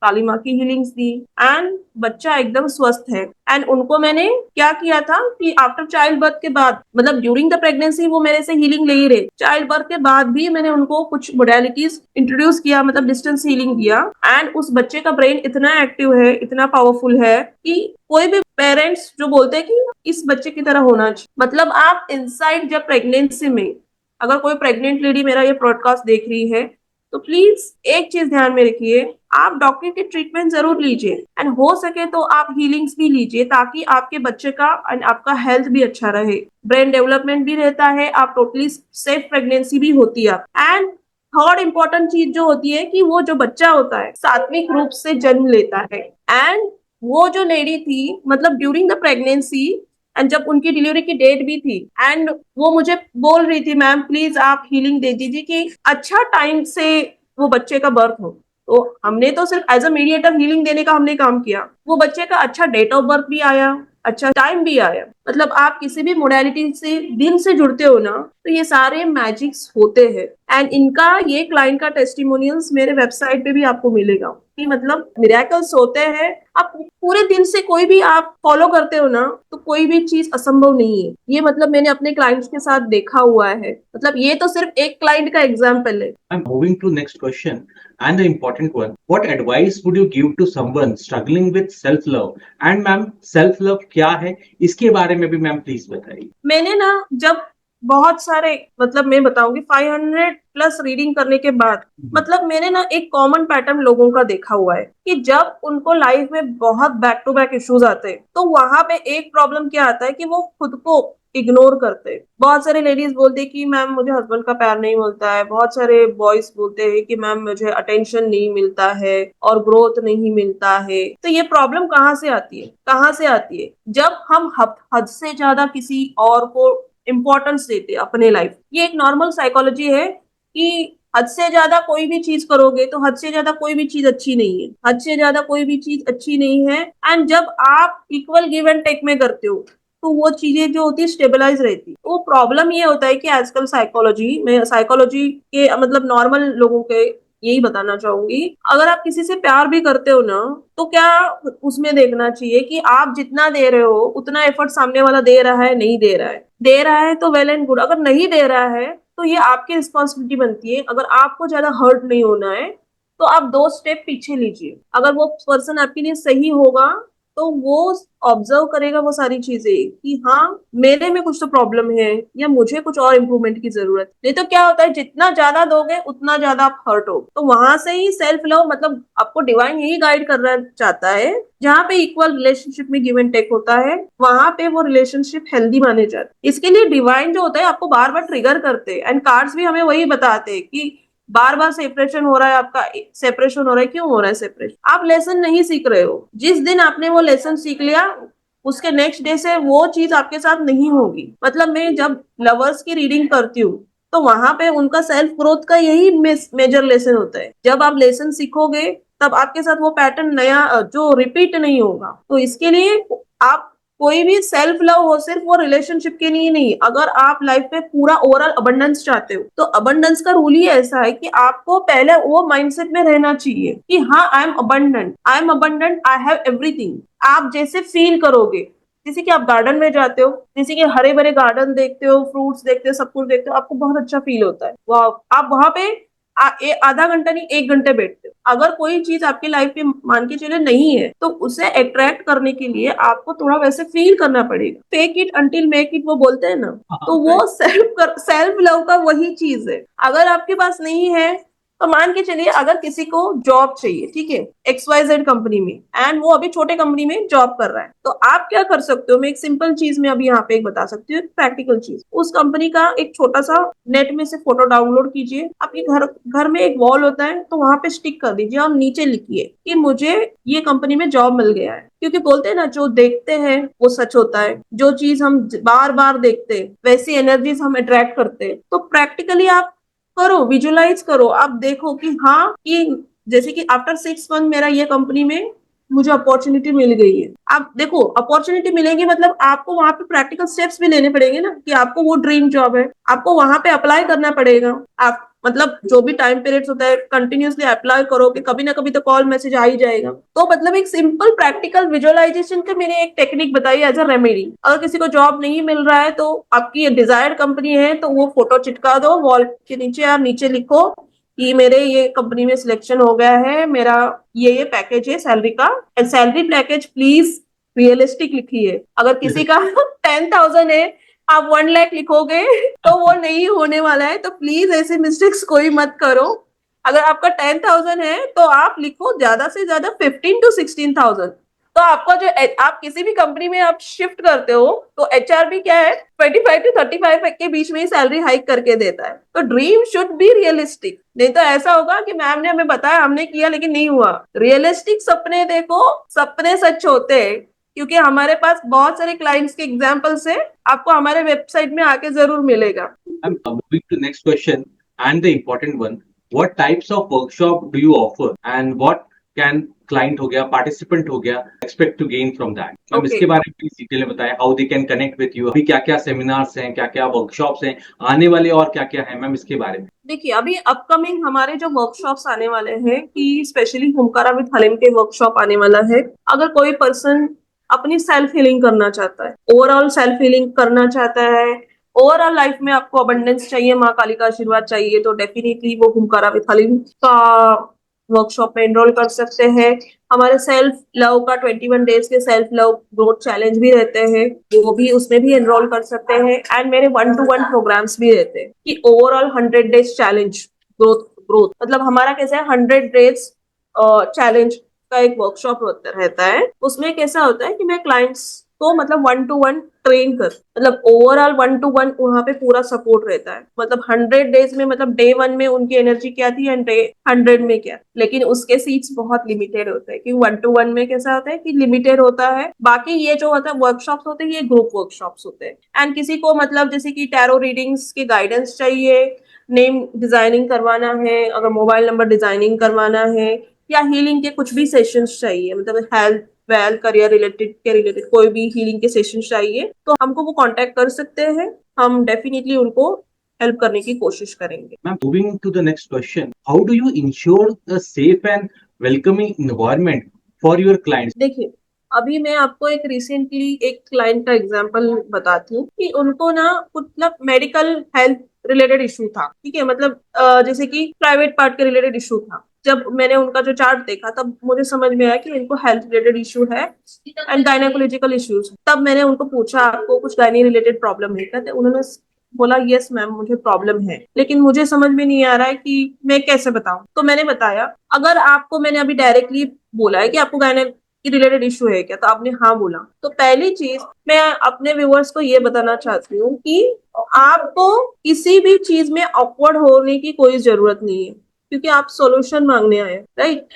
काली माँ की हीलिंग्स दी, एंड बच्चा एकदम स्वस्थ है। एंड उनको मैंने क्या किया था कि आफ्टर चाइल्ड बर्थ के बाद, मतलब ड्यूरिंग द प्रेगनेंसी वो मेरे से हीलिंग ले ही रहे, चाइल्ड बर्थ के बाद भी मैंने उनको कुछ मोडालिटीज इंट्रोड्यूस किया, मतलब डिस्टेंस हीलिंग दिया। एंड उस बच्चे का ब्रेन इतना एक्टिव है, इतना पावरफुल है कि कोई भी पेरेंट्स जो बोलते हैं कि इस बच्चे की तरह होना चाहिए। मतलब आप इनसाइड जब प्रेगनेंसी में, अगर कोई प्रेग्नेंट लेडी मेरा ये ब्रॉडकास्ट देख रही है तो प्लीज एक चीज ध्यान में रखिए, आप डॉक्टर की ट्रीटमेंट जरूर लीजिए एंड हो सके तो आप हीलिंग्स भी लीजिए ताकि आपके बच्चे का एंड आपका हेल्थ भी अच्छा रहे, ब्रेन डेवलपमेंट भी रहता है, आप टोटली सेफ प्रेगनेंसी भी होती है। एंड थर्ड इम्पोर्टेंट चीज जो होती है कि वो जो बच्चा होता है सात्विक रूप से जन्म लेता है। एंड वो जो लेडी थी, मतलब ड्यूरिंग द प्रेगनेंसी एंड जब उनकी डिलीवरी की डेट भी थी, एंड वो मुझे बोल रही थी मैम प्लीज आप हीलिंग दे दीजिए कि अच्छा टाइम से वो बच्चे का बर्थ हो। तो हमने तो सिर्फ एज अ मीडिएटर हीलिंग देने का हमने काम किया, वो बच्चे का अच्छा डेट ऑफ बर्थ भी आया, अच्छा टाइम भी आया। मतलब आप किसी भी मोडालिटी से दिल से जुड़ते हो ना तो ये सारे मैजिक्स होते हैं। एंड इनका ये क्लाइंट का टेस्टिमोनियल्स मेरे वेबसाइट पे भी आपको मिलेगा कि मतलब मिरेकल्स होते हैं। आप पूरे दिल से कोई भी आप फॉलो करते हो ना तो कोई भी चीज असंभव नहीं है। ये मतलब मैंने अपने क्लाइंट्स के साथ देखा हुआ है। मतलब ये तो सिर्फ एक क्लाइंट का एग्जाम्पल है। I'm moving to next question and the important one. What advice would you give to someone struggling with self-love? And ma'am self-love क्या है, इसके बारे में भी मैम प्लीज बताइए। मैंने ना जब बहुत सारे, मतलब मैं बताऊंगी 500+ रीडिंग करने के बाद, मतलब मैंने ना एक कॉमन पैटर्न लोगों का देखा हुआ है कि जब उनको लाइफ में बहुत बैक टू बैक इश्यूज आते हैं तो वहां पे एक प्रॉब्लम क्या आता है कि वो खुद को इग्नोर करते हैं। बहुत सारे लेडीज बोलते हैं कि मैम मुझे हस्बैंड का प्यार नहीं मिलता है, बहुत सारे बॉयज बोलते हैं कि मैम मुझे अटेंशन नहीं मिलता है और ग्रोथ नहीं मिलता है। तो ये प्रॉब्लम कहाँ से आती है? कहाँ से आती है? जब हम हद से ज्यादा किसी और को इम्पोर्टेंस देते हैं अपने लाइफ। ये एक नॉर्मल साइकोलॉजी है कि हद से ज्यादा कोई भी चीज करोगे तो हद से ज्यादा कोई भी चीज अच्छी नहीं है, हद से ज्यादा कोई भी चीज अच्छी नहीं है। एंड जब आप इक्वल गिव एंड टेक में करते हो तो वो चीजें जो होती है स्टेबलाइज रहती है। तो प्रॉब्लम ये होता है कि आजकल साइकोलॉजी के मतलब नॉर्मल लोगों के यही बताना चाहूंगी, अगर आप किसी से प्यार भी करते हो ना तो क्या उसमें देखना चाहिए कि आप जितना दे रहे हो उतना एफर्ट सामने वाला दे रहा है, नहीं दे रहा है। दे रहा है तो वेल एंड गुड, अगर नहीं दे रहा है तो ये आपकी रिस्पॉन्सिबिलिटी बनती है। अगर आपको ज्यादा हर्ट नहीं होना है तो आप 2 स्टेप पीछे लीजिए। अगर वो पर्सन आपके लिए सही होगा तो वो ऑब्जर्व करेगा वो सारी चीजें कि हाँ मेरे में कुछ तो प्रॉब्लम है या मुझे कुछ और इम्प्रूवमेंट की जरूरत। नहीं तो क्या होता है, जितना ज्यादा दोगे उतना ज्यादा आप हर्ट हो। तो वहां से ही सेल्फ लव मतलब आपको डिवाइन यही गाइड करना चाहता है, जहाँ पे इक्वल रिलेशनशिप में गिव एंड टेक होता है वहां पे वो रिलेशनशिप हेल्दी माने जाते हैं। इसके लिए डिवाइन जो होता है आपको बार बार ट्रिगर करते हैं एंड कार्ड्स भी हमें वही बताते हैं कि बार बार सेपरेशन हो रहा है, आपका सेपरेशन हो रहा है। क्यों हो रहा है सेपरेशन? आप लेसन नहीं सीख रहे हो। जिस दिन आपने वो लेसन सीख लिया उसके नेक्स्ट डे से वो चीज आपके साथ नहीं होगी। मतलब मैं जब लवर्स की रीडिंग करती हूँ तो वहां पे उनका सेल्फ ग्रोथ का यही मेजर लेसन होता है। जब आप लेसन सीखोगे तब आपके साथ वो पैटर्न नया जो रिपीट नहीं होगा। तो इसके लिए आप कोई भी सेल्फ लव हो सिर्फ वो रिलेशनशिप के लिए नहीं, अगर आप लाइफ में पूरा ओवरऑल अबंडेंस चाहते हो तो अबंडेंस का रूल ही ऐसा है कि आपको पहले वो माइंडसेट में रहना चाहिए कि हाँ I am abundant, I have everything. आप जैसे फील करोगे, जैसे कि आप गार्डन में जाते हो, जैसे कि हरे भरे गार्डन देखते हो, फ्रूट्स देखते हो, सब कुछ देखते हो, आपको बहुत अच्छा फील होता है। वाह, आप वहां पे आधा घंटा नहीं 1 घंटे बैठते हो। अगर कोई चीज आपकी लाइफ में मान के चले नहीं है तो उसे अट्रैक्ट करने के लिए आपको थोड़ा वैसे फील करना पड़ेगा। Fake it until make it वो बोलते हैं ना, तो वो सेल्फ लव का वही चीज है। अगर आपके पास नहीं है तो मान के चलिए अगर किसी को जॉब चाहिए, ठीक है, XYZ कंपनी में, एंड वो अभी छोटे कंपनी में जॉब कर रहा है, तो आप क्या कर सकते हो? मैं एक सिंपल चीज में अभी यहाँ पे एक बता सकती हूँ, प्रैक्टिकल चीज। उस कंपनी का एक छोटा सा नेट में से फोटो डाउनलोड कीजिए। आपके घर में एक वॉल होता है तो वहां पे स्टिक कर दीजिए और नीचे लिखिए कि मुझे ये कंपनी में जॉब मिल गया है। क्योंकि बोलते हैं ना, जो देखते हैं वो सच होता है। जो चीज हम बार बार देखते हैं वैसी एनर्जीज हम अट्रैक्ट करते हैं। तो प्रैक्टिकली आप करो, विजुलाइज करो, आप देखो कि हाँ कि जैसे कि आफ्टर 6 मंथ मेरा ये कंपनी में मुझे अपॉर्चुनिटी मिल गई है। आप देखो अपॉर्चुनिटी मिलेगी मतलब आपको वहां पे प्रैक्टिकल स्टेप्स भी लेने पड़ेंगे ना कि आपको वो ड्रीम जॉब है, आपको वहां पे अप्लाई करना पड़ेगा। आप मतलब जो भी टाइम पीरियड्स होता है कंटिन्यूसली अप्लाई करो कि कभी ना कभी तो कॉल मैसेज आ ही जाएगा। तो मतलब एक सिंपल प्रैक्टिकल विजुअलाइजेशन की मैंने एक टेक्निक बताई एज अ रेमेडी। अगर किसी को जॉब नहीं मिल रहा है तो आपकी ये डिजायर्ड कंपनी है तो वो फोटो चिटका दो वॉल के नीचे, और नीचे लिखो कि मेरे ये कंपनी में सिलेक्शन हो गया है, मेरा ये पैकेज है सैलरी का, and salary package please realistic लिखिए। अगर किसी का 10,000 है आप 1 लाख लिखोगे तो वो नहीं होने वाला है। तो प्लीज ऐसे मिस्टेक्स कोई मत करो। अगर आपका 10,000 है तो आप लिखो ज्यादा से ज्यादा 15 to 16,000। तो आपका जो आप किसी भी कंपनी में आप शिफ्ट करते हो तो HR भी क्या है 25 to 35 के बीच में ही सैलरी हाइक करके देता है। तो ड्रीम शुड बी रियलिस्टिक। नहीं तो ऐसा होगा कि मैम ने हमें बताया, हमने किया लेकिन नहीं हुआ। रियलिस्टिक सपने देखो, सपने सच होते हैं। क्योंकि हमारे पास बहुत सारे क्लाइंट्स के एग्जाम्पल्स है, आपको हमारे वेबसाइट में आके जरूर मिलेगा। I'm moving to next question and the important one. What types of workshop do you offer and what can client हो गया, participant हो गया, expect to gain from that? Ma'am Okay. इसके बारे में प्लीज डिटेल में बताएं, how they can connect with you, अभी क्या क्या सेमिनार्स हैं, क्या क्या वर्कशॉप्स हैं आने वाले और क्या क्या है मैम इसके बारे में? देखिए अभी अपकमिंग हमारे जो वर्कशॉप्स आने वाले हैं कि स्पेशली हुमकारा विद हलीम के वर्कशॉप आने वाला है। अगर कोई पर्सन अपनी सेल्फ हीलिंग करना चाहता है, ओवरऑल सेल्फ हीलिंग करना चाहता है, ओवरऑल लाइफ में आपको अबंडेंस चाहिए, माँ काली का आशीर्वाद चाहिए, तो डेफिनेटली वो हुमकारा विद हलीम का वर्कशॉप में एनरोल कर सकते हैं। हमारे सेल्फ लव का 21 डेज के सेल्फ लव ग्रोथ चैलेंज भी रहते हैं, वो भी उसमें भी एनरोल कर सकते हैं। एंड मेरे 1-to-1 प्रोग्राम्स भी रहते हैं कि ओवरऑल 100 डेज चैलेंज ग्रोथ मतलब हमारा कैसा है 100 डेज चैलेंज का एक वर्कशॉप रहता है। उसमें कैसा होता है कि मैं क्लाइंट्स तो मतलब 1-to-1 ट्रेन कर, मतलब ओवरऑल 1-to-1 वहां पे पूरा सपोर्ट रहता है। मतलब 100 डेज में, मतलब डे 1 में उनकी एनर्जी क्या थी एंड डे 100 में क्या, लेकिन उसके सीट्स बहुत लिमिटेड होते हैं, क्योंकि 1-to-1 में कैसा होता है कि लिमिटेड होता है। बाकी ये जो होता है वर्कशॉप्स होते हैं, ये ग्रुप वर्कशॉप्स होते हैं। एंड किसी को मतलब जैसे कि टैरो रीडिंग्स की गाइडेंस चाहिए, नेम डिजाइनिंग करवाना है, अगर मोबाइल नंबर डिजाइनिंग करवाना है, या हीलिंग के कुछ भी सेशंस चाहिए, मतलब हेल्थ वेल्थ करियर रिलेटेड कोई भी हीलिंग के सेशन चाहिए, तो हमको वो कांटेक्ट कर सकते हैं। हम डेफिनेटली उनको हेल्प करने की कोशिश करेंगे। Ma'am, moving to the next question, how do you ensure a safe and welcoming environment for your clients? देखिए, अभी मैं आपको एक रिसेंटली एक क्लाइंट का एग्जांपल बताती हूँ कि उनको ना मतलब मेडिकल हेल्थ रिलेटेड इशू था, ठीक है, मतलब जैसे कि प्राइवेट पार्ट के रिलेटेड इशू था। जब मैंने उनका जो चार्ट देखा तब मुझे समझ में आया कि इनको हेल्थ रिलेटेड इशू है एंड गायनेकोलॉजिकल इश्यूज। तब मैंने उनको पूछा आपको कुछ गायनी रिलेटेड प्रॉब्लम है क्या, तो उन्होंने बोला यस मैम मुझे प्रॉब्लम है, लेकिन मुझे समझ में नहीं आ रहा है कि मैं कैसे बताऊं। तो मैंने बताया, अगर आपको मैंने अभी डायरेक्टली बोला है कि आपको गायनेक रिलेटेड इशू है क्या, तो आपने हाँ बोला, तो पहली चीज मैं अपने व्यूअर्स को ये बताना चाहती हूँ कि आपको किसी भी चीज में ऑकवर्ड होने की कोई जरूरत नहीं है, क्योंकि आप सॉल्यूशन मांगने आए हैं, राइट।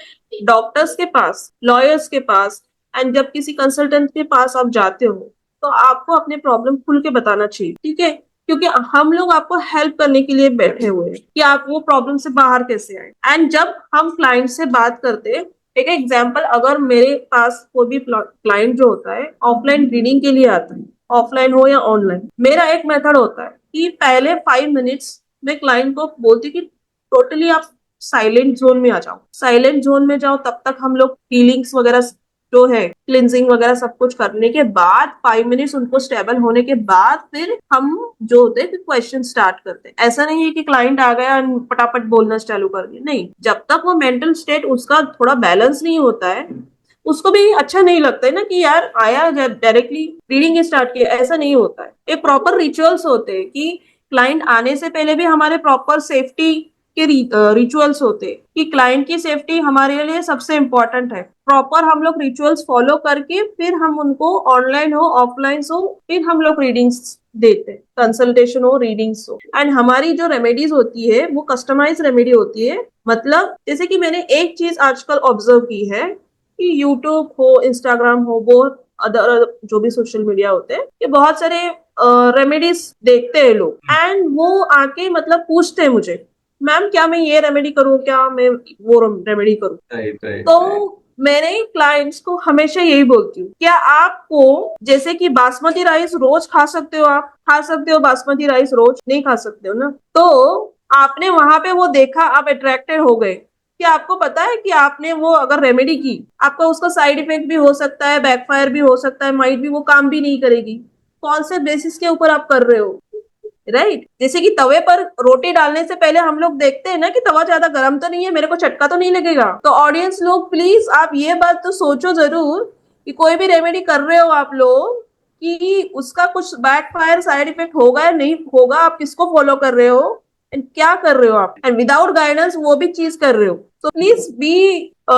डॉक्टर्स के पास, लॉयर्स के पास एंड जब किसी कंसल्टेंट के पास आप जाते हो तो आपको अपने प्रॉब्लम खुल के बताना चाहिए, ठीक है, क्योंकि हम लोग आपको हेल्प करने के लिए बैठे हुए हैं कि आप वो प्रॉब्लम से बाहर कैसे आए। एंड जब हम क्लाइंट से बात करते हैं, एक एग्जाम्पल, अगर मेरे पास कोई भी क्लाइंट जो होता है ऑफलाइन रीडिंग के लिए आता है, ऑफलाइन हो या ऑनलाइन, मेरा एक मेथड होता है कि पहले 5 मिनट्स में क्लाइंट को बोलती कि टोटली आप साइलेंट जोन में आ जाओ, साइलेंट जोन में जाओ, तब तक हम लोग फीलिंग्स वगैरह जो है क्लिनजिंग वगैरह सब कुछ करने के बाद 5 मिनट्स उनको स्टेबल होने के बाद फिर हम जो होते हैं क्वेश्चन स्टार्ट करते हैं। ऐसा नहीं है कि क्लाइंट आ गया और पटापट बोलना चालू कर दिया, नहीं, जब तक वो मेंटल स्टेट उसका थोड़ा बैलेंस नहीं होता है, उसको भी अच्छा नहीं लगता है ना कि यार आया डायरेक्टली रीडिंग स्टार्ट किया, ऐसा नहीं होता है। एक प्रॉपर रिचुअल्स होते हैं कि क्लाइंट आने से पहले भी हमारे प्रॉपर सेफ्टी के रिचुअल्स होते हैं कि क्लाइंट की सेफ्टी हमारे लिए सबसे इम्पोर्टेंट है। प्रॉपर हम लोग रिचुअल्स फॉलो करके फिर हम उनको ऑनलाइन हो ऑफलाइन हो फिर हम लोग रीडिंग्स देते हैं, कंसल्टेशन हो रीडिंग्स हो। एंड हमारी जो रेमेडीज होती है वो कस्टमाइज रेमेडी होती है। मतलब जैसे कि मैंने एक चीज आजकल ऑब्जर्व की है कि यूट्यूब हो, इंस्टाग्राम हो, बहुत अदर जो भी सोशल मीडिया होते हैं, ये बहुत सारे रेमेडीज देखते हैं लोग एंड वो आके मतलब पूछते हैं मुझे, मैम क्या मैं ये रेमेडी करूँ, क्या मैं वो रेमेडी करूँ। Right, right, तो right. मैंने क्लाइंट्स को हमेशा यही बोलती हूँ, क्या आपको जैसे कि बासमती राइस रोज खा सकते हो, आप खा सकते हो बासमती राइस रोज, नहीं खा सकते हो ना। तो आपने वहां पे वो देखा, आप अट्रैक्टेड हो गए, कि आपको पता है कि आपने वो अगर रेमेडी की, आपका उसका साइड इफेक्ट भी हो सकता है, बैकफायर भी हो सकता है, माइट भी वो काम भी नहीं करेगी। कौन से बेसिस के ऊपर आप कर रहे हो, राइट। जैसे कि तवे पर रोटी डालने से पहले हम लोग देखते हैं ना कि तवा ज्यादा गर्म तो नहीं है, मेरे को झटका तो नहीं लगेगा। तो ऑडियंस लोग प्लीज आप ये बात तो सोचो जरूर कि कोई भी रेमेडी कर रहे हो आप लोग कि उसका कुछ बैक फायर साइड इफेक्ट होगा या नहीं होगा, आप किसको फॉलो कर रहे हो एंड क्या कर रहे हो आप, एंड विदाउट गाइडेंस वो भी चीज कर रहे हो। तो please be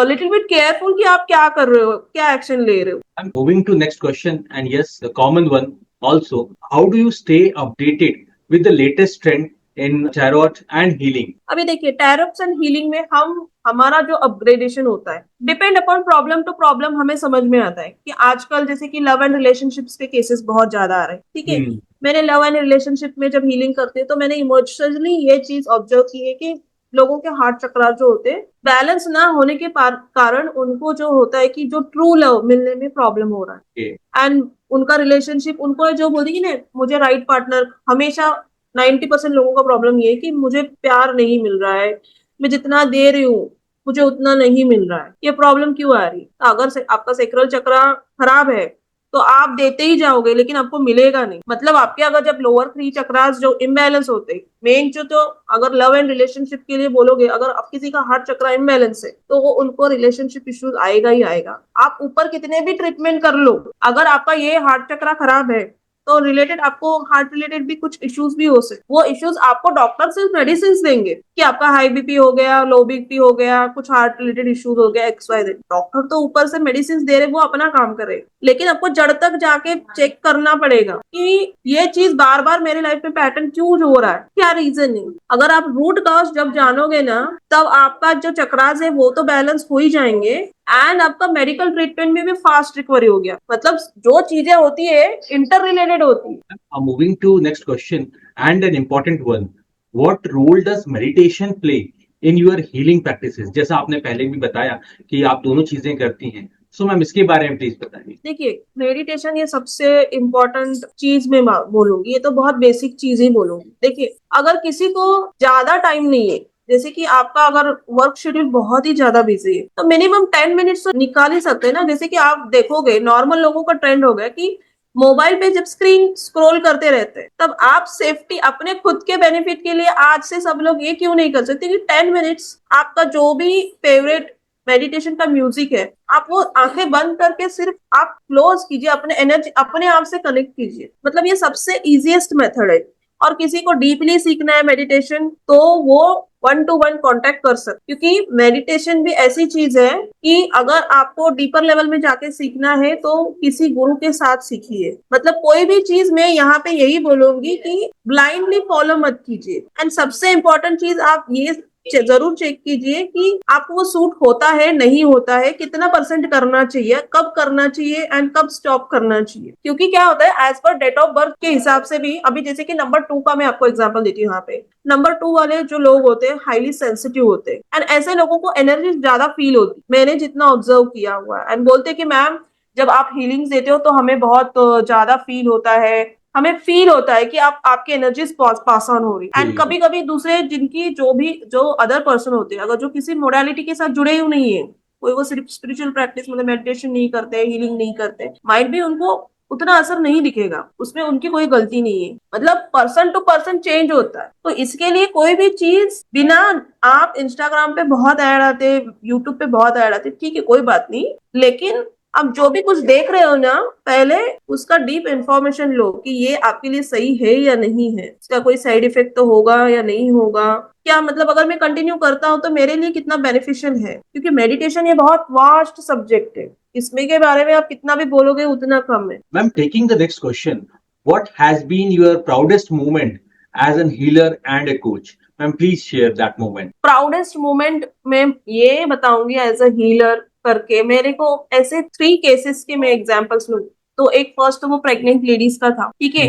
little bit careful कि आप क्या कर रहे हो, क्या एक्शन ले रहे हो। I'm moving to next question, and yes, the common one also. How do you stay updated with the latest trend in tarot and healing? अभी देखिए, टैरोप्स एंड हीलिंग में हम हमारा जो अपग्रेडेशन होता है depend upon problem to problem, हमें समझ में आता है कि आजकल जैसे कि लव एंड रिलेशनशिप्स के केसेस बहुत ज्यादा आ रहे हैं, ठीक है। Hmm. मैंने लव एंड रिलेशनशिप में जब हीलिंग करती हूँ तो मैंने इमोशनली ये चीज ऑब्जर्व की है कि लोगों के हार्ट चक्रा जो होते हैं बैलेंस ना होने के कारण उनको जो होता है कि जो ट्रू लव मिलने में प्रॉब्लम हो रहा Okay. है। एंड उनका रिलेशनशिप, उनको जो बोलती है ना मुझे राइट पार्टनर, हमेशा 90% लोगों का प्रॉब्लम ये है कि मुझे प्यार नहीं मिल रहा है, मैं जितना दे रही हूँ मुझे उतना नहीं मिल रहा है। ये प्रॉब्लम क्यों आ रही है, तो अगर आपका सेक्रल चक्र खराब है तो आप देते ही जाओगे लेकिन आपको मिलेगा नहीं। मतलब आपके अगर जब लोअर 3 चक्रास जो इम्बैलेंस होते हैं, मेन जो, तो अगर लव एंड रिलेशनशिप के लिए बोलोगे, अगर आप किसी का हार्ट चक्र इम्बैलेंस है तो वो उनको रिलेशनशिप इश्यूज आएगा ही आएगा। आप ऊपर कितने भी ट्रीटमेंट कर लो, अगर आपका ये हार्ट चक्र खराब है तो रिलेटेड आपको हार्ट रिलेटेड भी कुछ इश्यूज भी हो सकते, वो इश्यूज आपको डॉक्टर सिर्फ मेडिसिन देंगे कि आपका हाई बीपी हो गया, लो बीपी हो गया, कुछ हार्ट रिलेटेड इश्यूज हो गया, XYZ। डॉक्टर तो ऊपर से मेडिसिन दे रहे, वो अपना काम करे, लेकिन आपको जड़ तक जाके चेक करना पड़ेगा कि ये चीज बार बार मेरे लाइफ में पैटर्न क्यों हो रहा है, क्या रीजन है। अगर आप रूट कॉज जब जानोगे ना, तब आपका जो चक्रास है वो तो बैलेंस हो ही जाएंगे, एंड आपका मेडिकल ट्रीटमेंट में भी फास्ट रिकवरी हो गया। मतलब जो चीजें होती है इंटर रिलेटेड होती है। Moving to next question and an important one. What role does meditation play in your healing practices? जैसा आपने पहले भी बताया कि आप दोनों चीजें करती हैं, सो मैम इसके बारे में प्लीज बताइए। देखिए, मेडिटेशन ये सबसे इम्पोर्टेंट चीज मैं बोलूंगी, ये तो बहुत बेसिक चीज ही बोलूंगी। देखिए, अगर किसी को ज्यादा टाइम नहीं है, जैसे कि आपका अगर वर्क शेड्यूल बहुत ही ज्यादा बिजी है, तो मिनिमम 10 मिनट्स तो निकाल ही सकते हैं ना। जैसे कि आप देखोगे नॉर्मल लोगों का ट्रेंड हो गया कि मोबाइल पे जब स्क्रीन स्क्रॉल करते रहते हैं, तब आप सेफ्टी अपने खुद के बेनिफिट के लिए आज से सब लोग ये क्यों नहीं कर सकते कि 10 मिनट्स आपका जो भी फेवरेट मेडिटेशन का म्यूजिक है, आप वो आंखें बंद करके सिर्फ आप क्लोज कीजिए, अपने एनर्जी अपने आप से कनेक्ट कीजिए। मतलब ये सबसे इजीएस्ट मेथड है। और किसी को डीपली सीखना है मेडिटेशन, तो वो 1-to-1 कांटेक्ट कर सकते, क्योंकि मेडिटेशन भी ऐसी चीज है कि अगर आपको डीपर लेवल में जाके सीखना है तो किसी गुरु के साथ सीखिए। मतलब कोई भी चीज मैं यहाँ पे यही बोलूंगी कि ब्लाइंडली फॉलो मत कीजिए, एंड सबसे इम्पोर्टेंट चीज आप ये जरूर चेक कीजिए कि आपको वो सूट होता है नहीं होता है, कितना % करना चाहिए, कब करना चाहिए एंड कब स्टॉप करना चाहिए। क्योंकि क्या होता है, as per date of birth के हिसाब से भी, अभी जैसे कि नंबर 2 का मैं आपको एग्जांपल देती हूँ। यहाँ पे नंबर 2 वाले जो लोग होते हैं हाईली सेंसिटिव होते हैं, एंड ऐसे लोगों को एनर्जी ज्यादा फील होती, मैंने जितना ऑब्जर्व किया हुआ है। एंड बोलते कि मैम जब आप हीलिंग्स देते हो तो हमें बहुत ज्यादा फील होता है, हमें फील होता है कि आप आपकी एनर्जीज पास ऑन हो रही। एंड कभी कभी दूसरे जिनकी जो अदर पर्सन होते हैं, अगर जो किसी मोडालिटी के साथ जुड़े ही नहीं है, कोई वो सिर्फ स्पिरिचुअल प्रैक्टिस मतलब मेडिटेशन नहीं करते, हीलिंग नहीं करते, माइट भी उनको उतना असर नहीं दिखेगा, उसमें उनकी कोई गलती नहीं है। मतलब पर्सन टू पर्सन चेंज होता है। तो इसके लिए कोई भी चीज बिना, आप इंस्टाग्राम पे बहुत ऐड आते, यूट्यूब पे बहुत ऐड आते, ठीक है कोई बात नहीं, लेकिन अब जो भी कुछ देख रहे हो ना, पहले उसका डीप इंफॉर्मेशन लो कि ये आपके लिए सही है या नहीं है, इसका कोई साइड इफेक्ट तो होगा या नहीं होगा, क्या मतलब अगर मैं कंटिन्यू करता हूँ तो मेरे लिए कितना बेनिफिशियल है। क्योंकि मेडिटेशन ये बहुत वास्ट सब्जेक्ट है, इसमें के बारे में आप कितना भी बोलोगे उतना कम है। Ma'am, taking the next question, what has been your proudest moment as an healer and a coach? Ma'am please share that moment. Proudest moment में ये बताऊंगी एज अ हीलर करके, मेरे को ऐसे 3 केसेस के मैं एग्जांपल्स लूं। तो एक फर्स्ट तो वो प्रेग्नेंट लेडीज का था, ठीक है,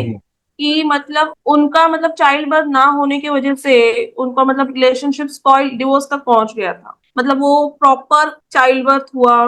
कि मतलब उनका मतलब चाइल्ड बर्थ ना होने की वजह से उनका मतलब रिलेशनशिप स्पॉइल, डिवोर्स तक पहुंच गया था। मतलब वो प्रॉपर चाइल्ड बर्थ हुआ,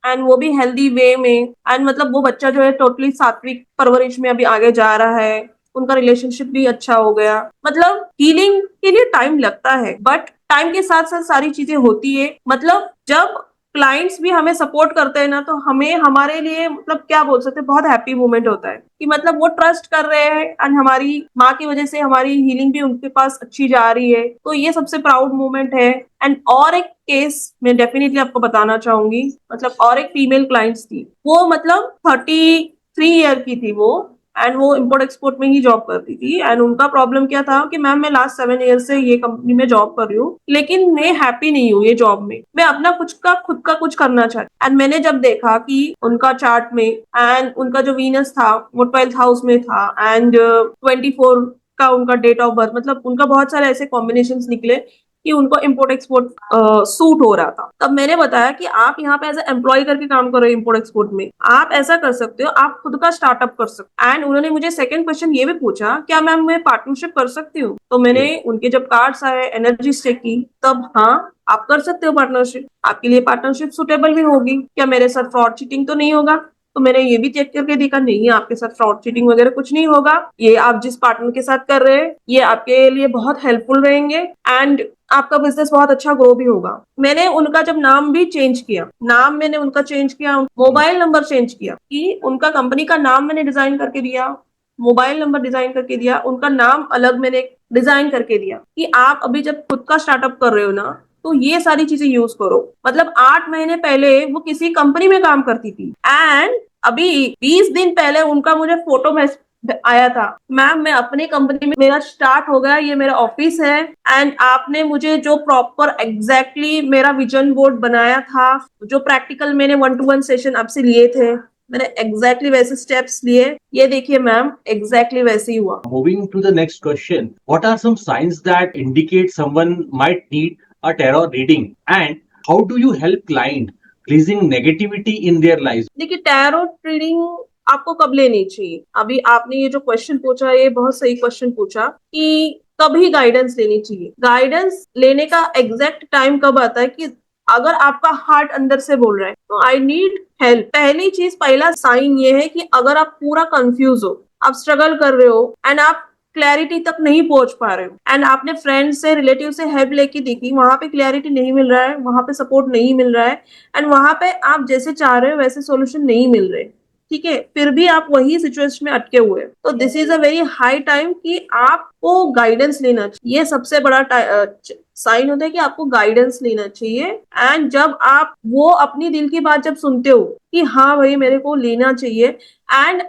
एंड वो भी हेल्दी वे में, एंड मतलब वो बच्चा जो है टोटली सात्विक परवरिश में अभी आगे जा रहा है, उनका रिलेशनशिप भी अच्छा हो गया। मतलब हीलिंग के लिए टाइम लगता है, बट टाइम के साथ साथ सारी चीजें होती है। मतलब जब क्लाइंट्स भी हमें सपोर्ट करते हैं ना, तो हमें हमारे लिए मतलब क्या बोल सकते हैं, बहुत हैप्पी मोमेंट होता है कि मतलब वो ट्रस्ट कर रहे हैं, एंड हमारी माँ की वजह से हमारी हीलिंग भी उनके पास अच्छी जा रही है, तो ये सबसे प्राउड मोमेंट है। एंड और एक केस मैं डेफिनेटली आपको बताना चाहूंगी। मतलब और एक फीमेल क्लाइंट्स थी, वो मतलब 33 ईयर की थी वो, एंड वो इम्पोर्ट एक्सपोर्ट में ही जॉब करती थी। एंड उनका प्रॉब्लम क्या था कि मैम मैं लास्ट 7 ईयर से ये कंपनी में जॉब कर रही हूँ, लेकिन मैं हैप्पी नहीं हूँ ये जॉब में, मैं अपना खुद का कुछ करना चाहती। एंड मैंने जब देखा कि उनका चार्ट में, एंड उनका जो वीनस था वो 12th हाउस में था, एंड 24 का उनका डेट ऑफ बर्थ, मतलब उनका बहुत सारे ऐसे कॉम्बिनेशन निकले कि उनको इम्पोर्ट एक्सपोर्ट सूट हो रहा था। तब मैंने बताया कि आप यहाँ पे एज एम्प्लॉय करके काम कर रहे हो इम्पोर्ट एक्सपोर्ट में, आप ऐसा कर सकते हो, आप खुद का स्टार्टअप कर सकते हो। एंड उन्होंने मुझे सेकंड क्वेश्चन ये भी पूछा, क्या मैम मैं पार्टनरशिप कर सकती हूँ? तो मैंने उनके जब कार्ड्स आए, एनर्जी चेक की, तब हाँ आप कर सकते हो पार्टनरशिप, आपके लिए पार्टनरशिप सुटेबल भी होगी। क्या मेरे साथ फ्रॉड चीटिंग तो नहीं होगा? तो मैंने ये भी चेक करके देखा, नहीं आपके साथ फ्रॉड चीटिंग वगैरह कुछ नहीं होगा, ये आप जिस पार्टनर के साथ कर रहे हैं ये आपके लिए बहुत हेल्पफुल रहेंगे, एंड आपका बिजनेस बहुत अच्छा ग्रो भी होगा। मैंने उनका जब नाम भी चेंज किया, नाम मैंने उनका चेंज किया, मोबाइल नंबर चेंज किया, कि उनका कंपनी का नाम मैंने डिजाइन करके दिया, मोबाइल नंबर डिजाइन करके दिया, उनका नाम अलग मैंने डिजाइन करके दिया, कि आप अभी जब खुद का स्टार्टअप कर रहे हो ना, तो ये सारी चीजें यूज करो। मतलब 8 महीने पहले वो किसी कंपनी में काम करती थी, एंड अभी 20 दिन पहले उनका मुझे फोटो आया था, मैम मैं अपनी कंपनी में, मेरा स्टार्ट हो गया, ये मेरा ऑफिस है, एंड आपने मुझे जो प्रॉपर एग्जैक्टली मेरा विजन बोर्ड बनाया था, जो प्रैक्टिकल मैंने 1-to-1 सेशन आपसे लिए थे, मैंने एग्जैक्टली वैसे स्टेप्स लिए, ये देखिए मैम एग्जैक्टली वैसे ही हुआ। Moving to the next question, what are some signs that indicate someone might need a tarot reading, and how do you help client releasing negativity in their lives? देखिए tarot reading आपको कब लेनी चाहिए, अभी आपने ये जो क्वेश्चन पूछा ये बहुत सही क्वेश्चन पूछा कि कभी गाइडेंस लेनी चाहिए। गाइडेंस लेने का एग्जैक्ट टाइम कब आता है कि अगर आपका हार्ट अंदर से बोल रहा है तो आई नीड हेल्प। पहली चीज, पहला साइन ये है कि अगर आप पूरा कंफ्यूज हो, आप स्ट्रगल कर रहे हो एंड आप क्लैरिटी तक नहीं पहुंच पा रहे हो, एंड आपने फ्रेंड से, रिलेटिव से हेल्प लेके देखी, वहां पे क्लैरिटी नहीं मिल रहा है, वहां पे सपोर्ट नहीं मिल रहा है, एंड वहां पे आप जैसे चाह रहे हो वैसे सॉल्यूशन नहीं मिल रहे, ठीक है, फिर भी आप वही सिचुएशन में अटके हुए हैं, तो this is a very high time कि आपको गाइडेंस लेना चाहिए। ये सबसे बड़ा साइन होता है कि आपको गाइडेंस लेना चाहिए। एंड जब आप वो अपनी दिल की बात जब सुनते हो कि हाँ भाई मेरे को लेना चाहिए, एंड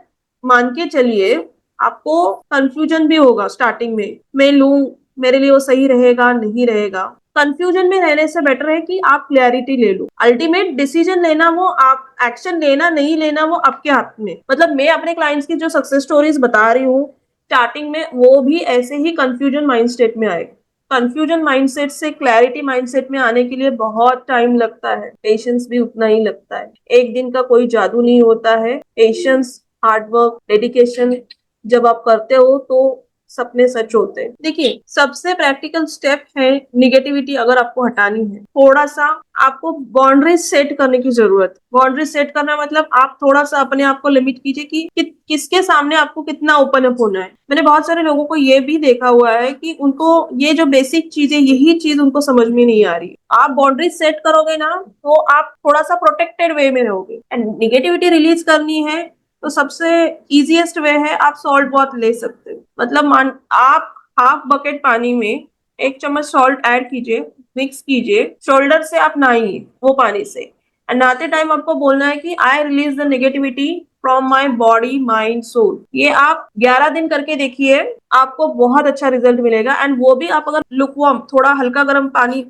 मान के चलिए आपको कंफ्यूजन भी होगा स्टार्टिंग में, मैं लूं, मेरे लिए वो सही रहेगा नहीं रहेगा, कंफ्यूजन में रहने से बेटर है कि आप क्लैरिटी ले लो। अल्टीमेट डिसीजन लेना, वो आप एक्शन लेना नहीं लेना वो आपके हाथ में। मतलब मैं अपने क्लाइंट्स की जो सक्सेस स्टोरीज बता रही हूँ, स्टार्टिंग में वो भी ऐसे ही कंफ्यूजन माइंड स्टेट में आए। कंफ्यूजन माइंडसेट से क्लैरिटी माइंडसेट में आने के लिए बहुत टाइम लगता है, पेशेंस भी उतना ही लगता है, एक दिन का कोई जादू नहीं होता है। पेशेंस, हार्डवर्क, डेडिकेशन जब आप करते हो तो सपने सच होते हैं। देखिए सबसे प्रैक्टिकल स्टेप है, निगेटिविटी अगर आपको हटानी है, थोड़ा सा आपको बाउंड्रीज सेट करने की जरूरत। बाउंड्रीज सेट करना मतलब आप थोड़ा सा अपने आप को लिमिट कीजिए कि किसके सामने आपको कितना ओपन अप होना है। मैंने बहुत सारे लोगों को ये भी देखा हुआ है कि उनको ये जो बेसिक चीज है, यही चीज उनको समझ में नहीं आ रही। आप बाउंड्रीज सेट करोगे ना तो आप थोड़ा सा प्रोटेक्टेड वे में रहोगे। एंड निगेटिविटी रिलीज करनी है तो सबसे इजीएस्ट वे है, आप सॉल्ट बहुत ले सकते हो। मतलब मान आप हाफ बकेट पानी में 1 चम्मच सॉल्ट ऐड कीजिए, मिक्स कीजिए, शोल्डर से आप नहाइए वो पानी से, एंड नहाते टाइम आपको बोलना है कि I release the negativity from my body mind soul. ये आप 11 दिन करके देखिए, आपको बहुत अच्छा रिजल्ट मिलेगा। एंड वो भी आप अगर लुकवार्म, थोड़ा हल्का गर्म पानी,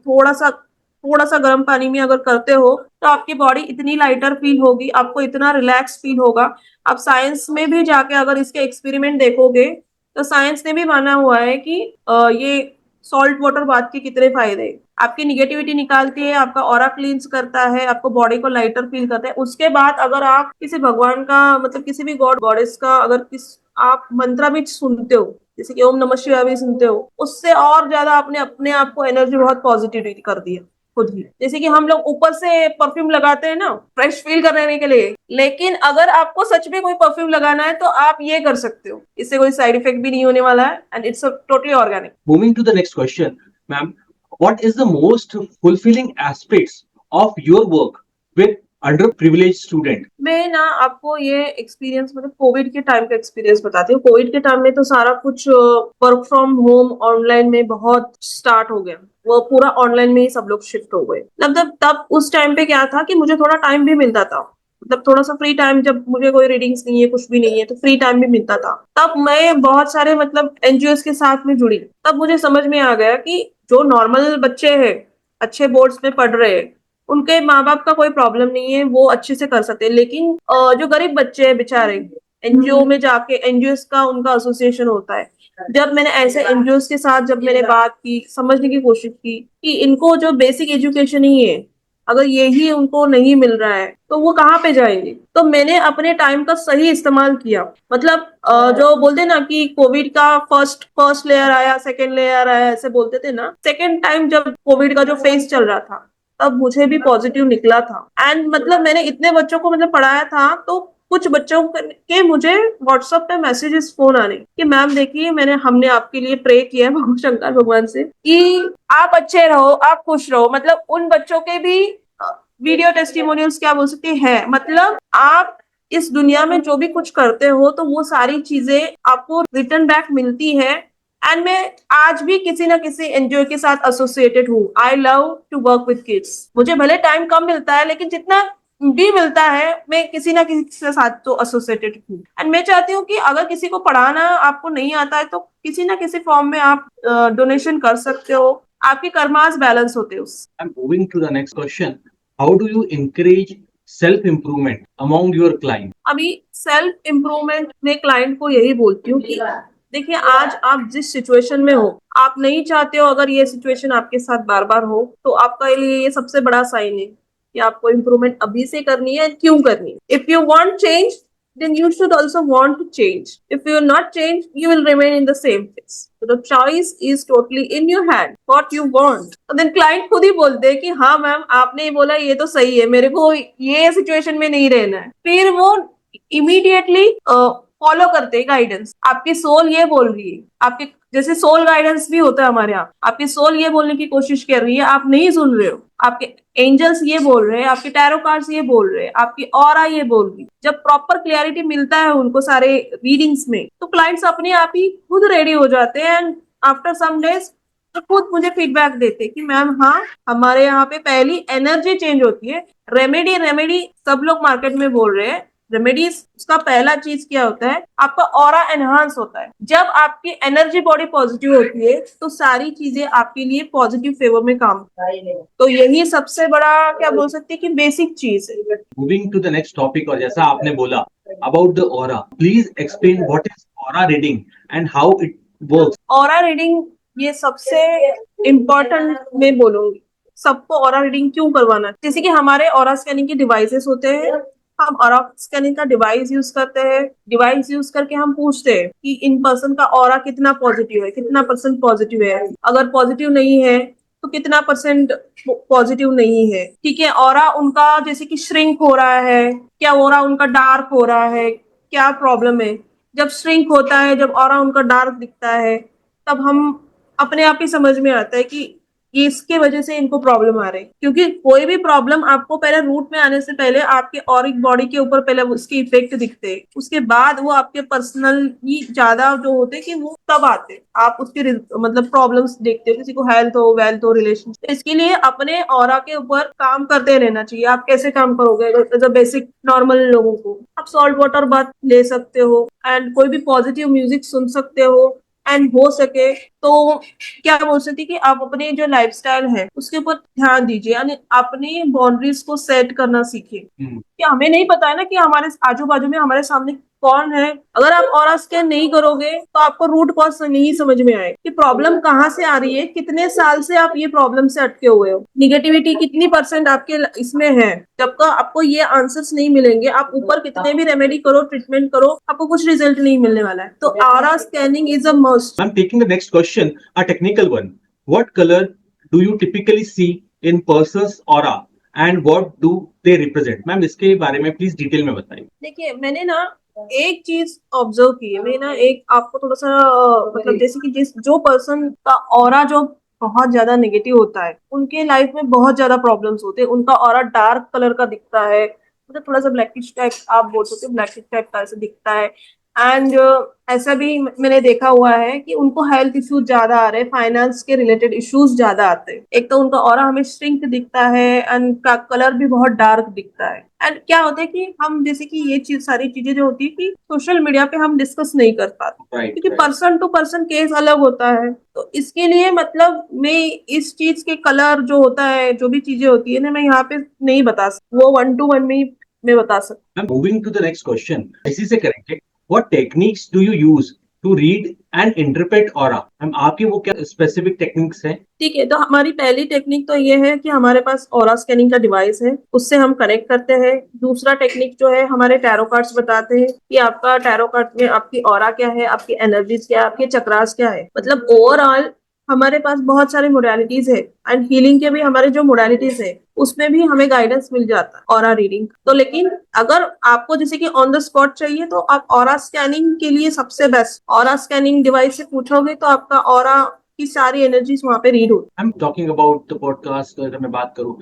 थोड़ा सा गर्म पानी में अगर करते हो तो आपकी बॉडी इतनी लाइटर फील होगी, आपको इतना रिलैक्स फील होगा। आप साइंस में भी जाके अगर इसके एक्सपेरिमेंट देखोगे तो साइंस ने भी माना हुआ है कि ये सॉल्ट वाटर बाथ के कितने फायदे हैं। आपकी निगेटिविटी निकालती है, आपका ऑरा क्लींस करता है, आपको बॉडी को लाइटर फील करता है। उसके बाद अगर आप किसी भगवान का, मतलब किसी भी गॉड गॉडेस का अगर आप मंत्रा भी सुनते हो, जैसे कि ओम नमः शिवाय भी सुनते हो, उससे और ज्यादा आपने अपने आप को एनर्जी बहुत पॉजिटिव कर दी है खुद ही। जैसे कि हम लोग ऊपर से परफ्यूम लगाते हैं ना फ्रेश फील करने के लिए, लेकिन अगर आपको सच में कोई परफ्यूम लगाना है तो आप ये कर सकते हो, इससे कोई साइड इफेक्ट भी नहीं होने वाला है, and it's totally organic. Moving to the next question, ma'am, what is the most fulfilling aspects of your work with underprivileged student? मैं ना आपको ये एक्सपीरियंस, मतलब कोविड के टाइम का एक्सपीरियंस बताती हूँ। कोविड के टाइम में तो सारा कुछ वर्क फ्रॉम होम ऑनलाइन में बहुत स्टार्ट हो गया, वो पूरा ऑनलाइन में ही सब लोग शिफ्ट हो गए। मतलब तब उस टाइम पे क्या था कि मुझे थोड़ा टाइम भी मिलता था, मतलब थोड़ा सा फ्री टाइम, जब मुझे कोई रीडिंग्स नहीं है, कुछ भी नहीं है, तो फ्री टाइम भी मिलता था। तब मैं बहुत सारे मतलब एनजीओ के साथ में जुड़ी। तब मुझे समझ में आ गया कि जो नॉर्मल बच्चे हैं, अच्छे बोर्ड्स में पढ़ रहे हैं, उनके माँ बाप का कोई प्रॉब्लम नहीं है, वो अच्छे से कर सकते हैं। लेकिन जो गरीब बच्चे हैं बेचारे, एनजीओ में जाके, एनजीओ का उनका एसोसिएशन होता है, जब मैंने ऐसे एनजीओ के साथ जब मैंने बात की, समझने की कोशिश की कि इनको जो बेसिक एजुकेशन ही है, अगर यही उनको नहीं मिल रहा है तो वो कहाँ पे जाएंगे, तो मैंने अपने टाइम का सही इस्तेमाल किया। मतलब जो बोलते ना कि कोविड का फर्स्ट लेयर आया, सेकेंड लेयर आया, ऐसे बोलते थे ना, सेकेंड टाइम जब कोविड का जो फेज चल रहा था तब मुझे भी पॉजिटिव निकला था। एंड मतलब मैंने इतने बच्चों को मतलब पढ़ाया था, तो कुछ बच्चों के मुझे व्हाट्सएप पे मैसेजेस, फोन आने कि मैम देखिए हमने आपके लिए प्रे किया है भगवान शंकर भगवान से कि आप अच्छे रहो, आप खुश रहो। मतलब उन बच्चों के भी वीडियो टेस्टिमोनियल्स, क्या बोल सकते हैं, मतलब आप इस दुनिया में जो भी कुछ करते हो तो वो सारी चीजें आपको रिटर्न बैक मिलती है। एंड मैं आज भी किसी ना किसी एनजीओ के साथ एसोसिएटेड हूँ। I love to work with kids. मुझे भले टाइम कम मिलता है, लेकिन जितना भी मिलता है, मैं किसी ना किसी के साथ तो एसोसिएटेड हूँ। एंड मैं चाहती हूँ कि अगर किसी को पढ़ाना आपको नहीं आता है तो किसी ना किसी फॉर्म में आप डोनेशन कर सकते हो, आपके कर्मास बैलेंस होते हैं उससे। I'm moving to the next question. How do you encourage self-improvement among your clients? अभी सेल्फ इम्प्रूवमेंट में क्लाइंट को यही बोलती हूँ कि देखिए, आज आप जिस सिचुएशन में हो, आप नहीं चाहते हो अगर ये सिचुएशन आपके साथ बार बार हो, तो आपके लिए ये सबसे बड़ा साइन है कि आपको इम्प्रूवमेंट अभी से करनी है। क्यों करनी है? If you want change, then you should also want to change. If you will not change, you will remain in the same place. So the choice is totally in your hand. What you want. तो then client खुद ही बोलते हैं कि हाँ ma'am, आपने ये बोला ये तो सही है, मेरे को ये सिचुएशन में नहीं रहना है। फिर वो इमीडिएटली फॉलो करते हैं गाइडेंस। आपकी सोल ये बोल रही है, आपके जैसे सोल गाइडेंस भी होता है हमारे यहाँ, आपकी सोल ये बोलने की कोशिश कर रही है, आप नहीं सुन रहे हो, आपके एंजल्स ये बोल रहे हैं, आपके टैरो कार्ड्स ये बोल रहे हैं, आपकी ऑरा ये बोल रही है। जब प्रॉपर क्लैरिटी मिलता है उनको सारे रीडिंग्स में, तो क्लाइंट्स अपने आप ही खुद रेडी हो जाते हैं। एंड आफ्टर सम डेज तो खुद मुझे फीडबैक देते कि मैम हाँ, हमारे यहाँ पे पहली एनर्जी चेंज होती है। रेमेडी रेमेडी सब लोग मार्केट में बोल रहे हैं, रेमेडीज उसका पहला चीज क्या होता है, आपका ऑरा एनहांस होता है। जब आपकी एनर्जी बॉडी पॉजिटिव होती है तो सारी चीजें आपके लिए पॉजिटिव फेवर में काम करती है। तो यही सबसे बड़ा क्या बोल सकते हैं कि बेसिक चीज है। Moving to the next topic, और जैसा आपने बोला about the aura, please explain what is aura reading and how it works. Aura reading ये सबसे इम्पोर्टेंट मैं बोलूंगी। सबको ऑरा रीडिंग क्यों करवाना है? जैसे कि हमारे ऑरा स्कैनिंग के डिवाइसेस होते हैं, हम ऑरा स्कैनिंग का डिवाइस यूज करते हैं। डिवाइस यूज करके हम पूछते हैं कि इन पर्सन का ऑरा कितना पॉजिटिव है, कितना परसेंट पॉजिटिव है। अगर पॉजिटिव नहीं है तो कितना परसेंट पॉजिटिव नहीं है। ठीक है, ऑरा उनका जैसे कि श्रिंक हो रहा है, क्या ऑरा उनका डार्क हो रहा है, क्या प्रॉब्लम है। जब श्रिंक होता है, जब ऑरा उनका डार्क दिखता है, तब हम अपने आप ही समझ में आता है कि इसके वजह से इनको प्रॉब्लम आ रही है। क्योंकि कोई भी प्रॉब्लम आपको पहले रूट में आने से पहले आपके ऑरिक बॉडी के ऊपर पहले उसके इफेक्ट दिखते हैं, उसके बाद वो आपके पर्सनली ज्यादा जो होते हैं कि वो तब आते हैं। आप उसके मतलब प्रॉब्लम्स देखते हो, किसी को हेल्थ हो, वेल्थ हो, रिलेशनशिप। इसके लिए अपने ऑरा के ऊपर काम करते रहना चाहिए। आप कैसे काम करोगे? एज अ बेसिक नॉर्मल लोगों को आप सॉल्ट वाटर बाथ ले सकते हो, एंड कोई भी पॉजिटिव म्यूजिक सुन सकते हो। एंड हो सके तो क्या बोल सकती कि आप अपने जो लाइफस्टाइल है उसके ऊपर ध्यान दीजिए, यानी अपनी बाउंड्रीज को सेट करना सीखिए। कि हमें नहीं पता है ना कि हमारे आजू बाजू में हमारे सामने कौन है। अगर आप ऑरा स्कैन नहीं करोगे तो आपको रूट कॉज नहीं समझ में आए कि प्रॉब्लम कहाँ से आ रही है, कितने साल से आप ये प्रॉब्लम से अटके हुए हो, निगेटिविटी कितनी परसेंट आपके इसमें है। जब तक आपको ये आंसर्स नहीं मिलेंगे, आप ऊपर कितने भी रेमेडी करो, ट्रीटमेंट करो, आपको कुछ रिजल्ट नहीं मिलने वाला है। तो aura scanning is a must. I'm taking the next question, a technical one. What color do you typically see in person's aura and what do they represent? Ma'am इसके बारे में प्लीज डिटेल में बताइए। देखिए, मैंने ना एक चीज ऑब्जर्व की है। मैं ना एक आपको थोड़ा सा मतलब जैसे कि जो पर्सन का ऑरा जो बहुत ज्यादा नेगेटिव होता है, उनके लाइफ में बहुत ज्यादा प्रॉब्लम्स होते हैं। उनका ऑरा डार्क कलर का दिखता है, मतलब थोड़ा सा ब्लैकिश टाइप आप बोल सकते हो, ब्लैकिश टाइप का ऐसा दिखता है। एंड ऐसा भी मैंने देखा हुआ है कि उनको हेल्थ इश्यूज ज्यादा आ रहे हैं, फाइनेंस के रिलेटेड इश्यूज ज्यादा आते हैं। एक तो उनका ऑरा हमें श्रिंक दिखता है एंड उनका कलर भी बहुत डार्क दिखता है। एंड क्या होता है कि हम जैसे कि ये चीज सारी चीजें जो होती है कि सोशल मीडिया पे हम डिस्कस नहीं कर पाते, क्योंकि पर्सन टू पर्सन केस अलग होता है। तो इसके लिए मतलब मैं इस चीज के कलर जो होता है, जो भी चीजें होती है ना, मैं यहाँ पे नहीं बता सकती, वो 1-to-1 में ही मैं बता सकती। I'm moving to the next question. इसी से करेंगे, what techniques do you use to read and interpret aura? हम आपके वो क्या स्पेसिफिक टेक्निक्स हैं? ठीक है, तो हमारी पहली टेक्निक तो ये है कि हमारे पास ऑरा स्कैनिंग का डिवाइस है, उससे हम कनेक्ट करते हैं। दूसरा टेक्निक जो है, हमारे टैरो कार्ड्स बताते हैं कि आपका टैरो कार्ड में आपकी ऑरा क्या है, आपकी एनर्जीज क्या है, आपके चक्रास क्या है। मतलब ओवरऑल हमारे पास बहुत सारे मोडालिटीज है, एंड हीलिंग के भी हमारे जो मोडालिटीज है उसमें भी हमें गाइडेंस मिल जाता है ऑरा रीडिंग। तो लेकिन अगर आपको जैसे कि ऑन द स्पॉट चाहिए तो आप ऑरा स्कैनिंग के लिए सबसे बेस्ट ऑरा स्कैनिंग डिवाइस से पूछोगे तो आपका ऑरा की सारी एनर्जीज वहां पे रीड होती है। I'm talking about the podcast. अगर मैं बात करूं,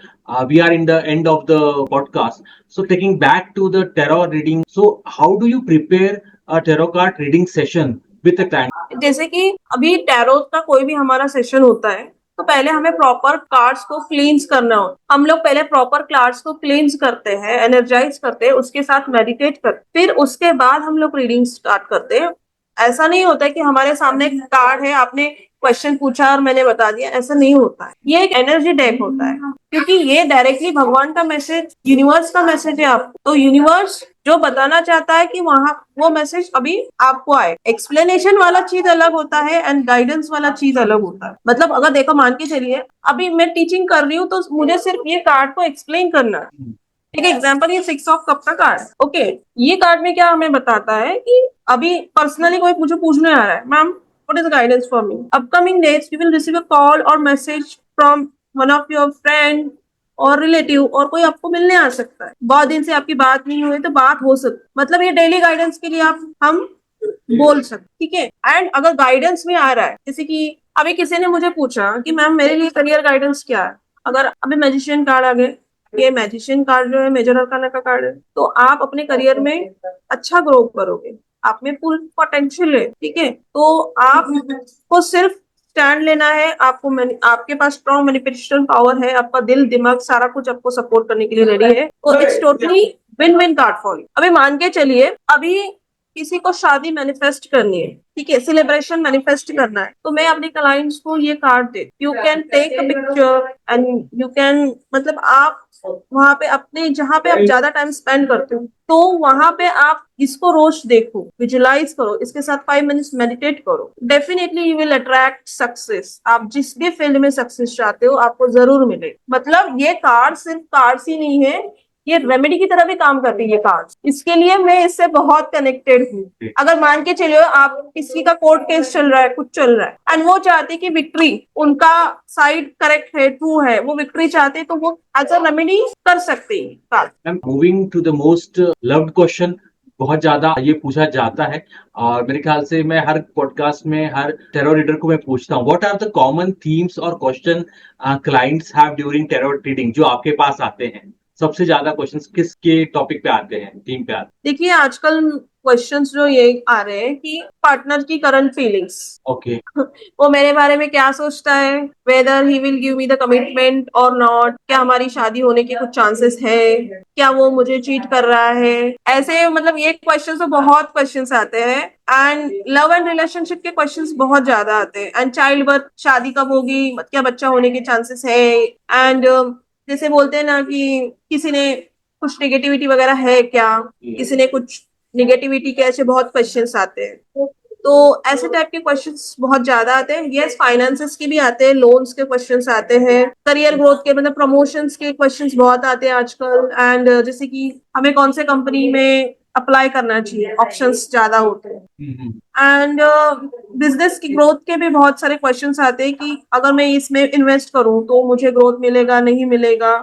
we are in the end of the podcast. So taking back to the tarot reading. So how do you prepare a tarot card reading session with a client? जैसे कि अभी tarot का कोई भी हमारा सेशन होता है तो पहले हमें प्रॉपर कार्ड्स को क्लींस करना हो। हम लोग पहले प्रॉपर कार्ड्स को क्लींस करते हैं, एनर्जाइज करते हैं, उसके साथ मेडिटेट करते, फिर उसके बाद हम लोग रीडिंग स्टार्ट करते हैं। ऐसा नहीं होता है कि हमारे सामने एक कार्ड है, आपने क्वेश्चन पूछा और मैंने बता दिया, ऐसा नहीं होता है। ये एक एनर्जी डेक होता है, क्योंकि ये डायरेक्टली भगवान का मैसेज, यूनिवर्स का मैसेज है आपको। तो यूनिवर्स जो बताना चाहता है कि वहां वो मैसेज अभी आपको आए। एक्सप्लेनेशन वाला चीज अलग होता है एंड गाइडेंस वाला चीज अलग होता है। मतलब अगर देखो, मान के चलिए अभी मैं टीचिंग कर रही हूँ तो मुझे सिर्फ ये कार्ड को एक्सप्लेन करना है। ठीक है, एग्जाम्पल ये 6 ऑफ कप का कार्ड, ओके। ये कार्ड में क्या हमें बताता है कि अभी पर्सनली कोई मुझे पूछने आ रहा है, ma'am what is guidance for me, upcoming days you will receive a call और message from one of your friend और रिलेटिव, और कोई आपको मिलने आ सकता है। बहुत दिन से आपकी बात नहीं हुई तो बात हो सकती, मतलब ये डेली गाइडेंस के लिए आप हम बोल सकते, ठीक है। एंड अगर गाइडेंस में आ रहा है, जैसे कि अभी किसी ने मुझे पूछा कि मैम मेरे लिए करियर गाइडेंस क्या है, अगर अभी मैजिशियन कार्ड आ गए, ये मैजिशियन कार्ड जो है मेजर अरकाना का कार्ड है, तो आप अपने करियर में अच्छा ग्रो करोगे, आप में फुल पोटेंशियल है, ठीक है। तो आपको सिर्फ स्टैंड लेना है, आपके पास स्ट्रॉन्ग मैनिफेस्टेशन पावर है, आपका दिल दिमाग सारा कुछ आपको सपोर्ट करने के लिए रेडी है, तो it's totally win win card for you. अभी मान के चलिए अभी किसी को शादी मैनिफेस्ट करनी है, ठीक है, सेलिब्रेशन मैनिफेस्ट करना है, तो मैं अपने क्लाइंट्स को ये कार्ड दे, you can take a picture and you can, मतलब आप वहां पे अपने जहां पे आप ज्यादा टाइम स्पेंड करते हो, तो वहां पे आप इसको रोज देखो, विजुलाइज करो, इसके साथ 5 मिनट्स मेडिटेट करो, definitely you will attract success. आप जिस भी फील्ड में सक्सेस चाहते हो आपको जरूर मिले। मतलब ये कार्ड सिर्फ कार्ड्स ही नहीं है, ये रेमेडी की तरह भी काम करती है ये कार्ड्स। इसके लिए मैं इससे बहुत कनेक्टेड हूँ। अगर मान के चलिए आप किसी का कोर्ट केस चल रहा है, कुछ चल रहा है एंड वो चाहते कि विक्ट्री, उनका साइड करेक्ट है, ट्रू है, वो विक्ट्री चाहते तो वो एज अ रेमेडी कर सकते हैं card. Ma'am, moving to the most loved question, बहुत ज्यादा ये पूछा जाता है और मेरे ख्याल से मैं हर पॉडकास्ट में हर टेरो रीडर को मैं पूछता हूँ, what are the common themes और question clients have during tarot reading, जो आपके पास आते हैं। सबसे ज्यादा क्वेश्चंस किसके टॉपिक पे आते हैं, थीम पे आते देखिए आजकल क्वेश्चंस जो ये आ रहे हैं कि पार्टनर की करंट फीलिंग्स, हैं? ओके। वो मेरे बारे में क्या सोचता है, weather he will give me the commitment और नॉट, क्या हमारी शादी होने के कुछ चांसेस है, क्या वो मुझे चीट कर रहा है, ऐसे मतलब ये क्वेश्चन तो बहुत क्वेश्चंस आते हैं। एंड लव एंड रिलेशनशिप के क्वेश्चंस बहुत ज्यादा आते हैं। एंड चाइल्ड बर्थ, शादी कब होगी, क्या बच्चा होने के चांसेस है। एंड जैसे बोलते हैं ना कि किसी ने कुछ नेगेटिविटी वगैरह है क्या, किसी ने कुछ निगेटिविटी के, ऐसे बहुत क्वेश्चंस आते हैं। तो ऐसे टाइप के क्वेश्चंस बहुत ज्यादा आते हैं। यस, फाइनेंसेस के भी आते हैं, लोन्स के क्वेश्चंस आते हैं, करियर ग्रोथ के मतलब प्रमोशंस के क्वेश्चंस बहुत आते हैं आजकल। एंड जैसे कि हमें कौन से कंपनी में अप्लाई करना चाहिए, ऑप्शंस ज्यादा होते हैं। एंड बिजनेस की ग्रोथ के भी बहुत सारे क्वेश्चंस आते हैं कि अगर मैं इसमें इन्वेस्ट करूं तो मुझे ग्रोथ मिलेगा नहीं मिलेगा,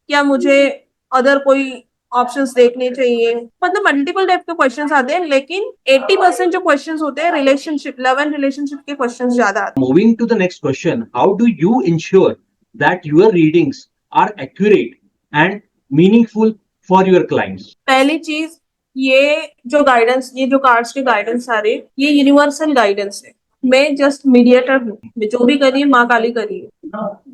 क्या मुझे अदर कोई ऑप्शंस देखने चाहिए, मतलब मल्टीपल टाइप के क्वेश्चंस आते हैं। लेकिन 80% जो क्वेश्चंस होते हैं रिलेशनशिप, लव एंड रिलेशनशिप के क्वेश्चंस ज्यादा आते हैं। Moving to the next question, how do you ensure that your readings are accurate and meaningful for your clients? पहली चीज, ये जो गाइडेंस, ये जो कार्ड्स के गाइडेंस आ रहे हैं, ये यूनिवर्सल गाइडेंस है। मैं जस्ट मीडिएटर हूँ, मैं जो भी करी है माँ काली करी है,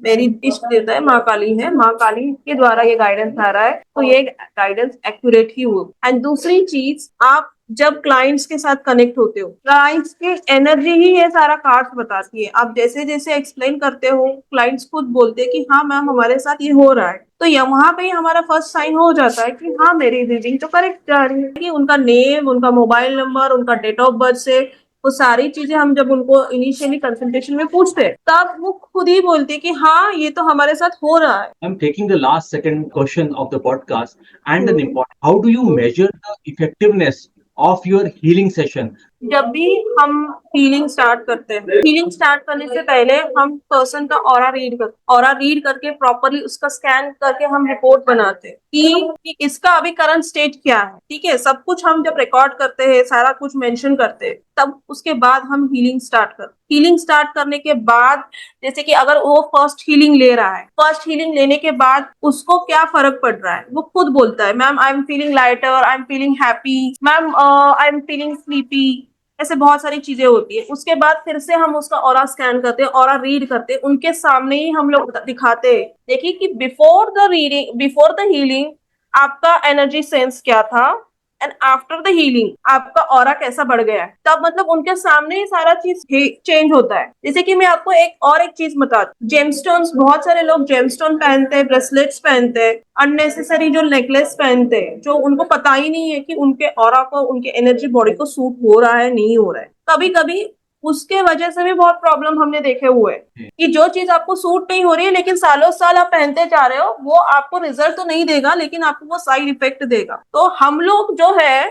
मेरी इष्ट देवता है माँ काली है, माँ काली के द्वारा ये गाइडेंस आ रहा है, तो ये गाइडेंस एक्यूरेट ही हो। एंड दूसरी चीज, आप जब क्लाइंट्स के साथ कनेक्ट होते हो, क्लाइंट्स की एनर्जी ही ये सारा कार्ड्स बताती है। आप जैसे जैसे एक्सप्लेन करते हो, क्लाइंट्स खुद बोलते हैं कि हाँ मैम हमारे साथ ये हो रहा है, तो ये वहां पे ही हमारा फर्स्ट साइन हो जाता है कि हाँ मेरी रीडिंग तो करेक्ट जा रही है। कि उनका नेम, उनका मोबाइल नंबर, उनका डेट ऑफ बर्थ से वो सारी चीजें हम जब उनको इनिशियली कंसल्टेशन में पूछते हैं, तब वो खुद ही बोलते हैं कि हाँ ये तो हमारे साथ हो रहा है। I'm taking the last second question of the podcast and an important. How do you measure the effectiveness of your healing session? जब भी हम हीलिंग स्टार्ट करते हैं, हीलिंग स्टार्ट करने से पहले हम पर्सन का ऑरा रीड करते, ऑरा रीड करके प्रॉपरली उसका स्कैन करके हम रिपोर्ट बनाते हैं कि इसका अभी करंट स्टेट क्या है, ठीक है। सब कुछ हम जब रिकॉर्ड करते हैं, सारा कुछ मेंशन करते हैं, तब उसके बाद हम हीलिंग स्टार्ट करते। हीलिंग स्टार्ट करने के बाद, जैसे कि अगर वो फर्स्ट हीलिंग ले रहा है, फर्स्ट हीलिंग लेने के बाद उसको क्या फर्क पड़ रहा है, वो खुद बोलता है ma'am I am feeling lighter, I am feeling happy, ma'am I am feeling sleepy, ऐसे बहुत सारी चीजें होती है। उसके बाद फिर से हम उसका ऑरा स्कैन करते हैं, ऑरा रीड करते हैं, उनके सामने ही हम लोग दिखाते हैं। देखिए कि बिफोर द हीलिंग आपका एनर्जी सेंस क्या था, एंड आफ्टर द हीलिंग आपका ऑरा कैसा बढ़ गया है। तब मतलब उनके सामने ही सारा चीज चेंज होता है। जैसे कि मैं आपको एक चीज बता दूं, जेमस्टोन्स, बहुत सारे लोग जेमस्टोन पहनते हैं, ब्रेसलेट्स पहनते हैं, अननेसेसरी जो नेकलेस पहनते हैं, जो उनको पता ही नहीं है कि उनके ऑरा को, उनके एनर्जी बॉडी को सूट हो रहा है नहीं हो रहा है। कभी कभी उसके वजह से भी बहुत प्रॉब्लम हमने देखे हुए हैं कि जो चीज आपको सूट नहीं हो रही है लेकिन सालों साल आप पहनते जा रहे हो, वो आपको रिजल्ट तो नहीं देगा लेकिन आपको वो साइड इफेक्ट देगा। तो हम लोग जो है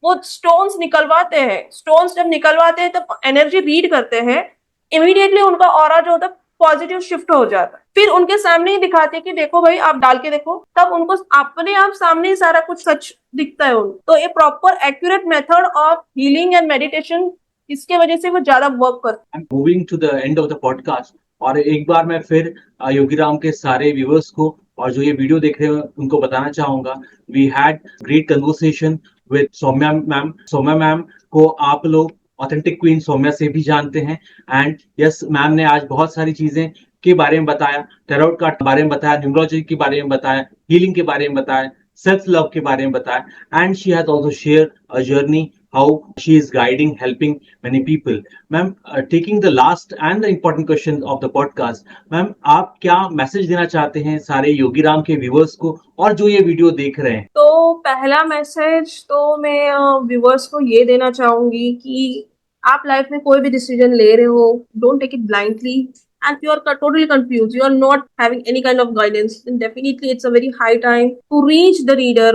वो स्टोन्स निकलवाते हैं, स्टोन्स जब निकलवाते हैं तब एनर्जी रीड करते हैं, इमीडिएटली उनका ऑरा जो होता है पॉजिटिव शिफ्ट हो जाता है। फिर उनके सामने ही दिखाते हैं कि देखो भाई आप डाल के देखो, तब उनको अपने आप सामने ही सारा कुछ सच दिखता है उनको। तो ये proper accurate method of healing and meditation, इसके वजह से वो ज्यादा वर्क करते हैं। Moving to the end of the podcast, और एक बार मैं फिर योगीराम के सारे व्यूअर्स को और जो ये वीडियो देख रहे हैं उनको बताना चाहूंगा, we had great conversation with Saumya ma'am. Saumya ma'am को आप लोग ऑथेंटिक क्वीन सौम्या से भी जानते हैं, एंड यस, मैम ने आज बहुत सारी चीजें के बारे में बताया, टैरोट कार्ड के बारे में बताया, न्यूमरोलॉजी के बारे में बताया, हीलिंग के बारे में बताया, सेल्फ लव के बारे में बताया, and she has also share a journey how she is guiding, helping many people. Ma'am, taking the last and the important question of the podcast, ma'am, आप क्या मैसेज देना चाहते हैं सारे योगीराम के व्यूअर्स को और जो ये वीडियो देख रहे हैं? तो पहला मैसेज तो मैं व्यूअर्स को ये देना चाहूंगी कि आप लाइफ में कोई भी डिसीजन ले रहे हो, don't take it blindly, and you are totally confused, you are not having any kind of guidance, then definitely it's a very high time to reach the reader.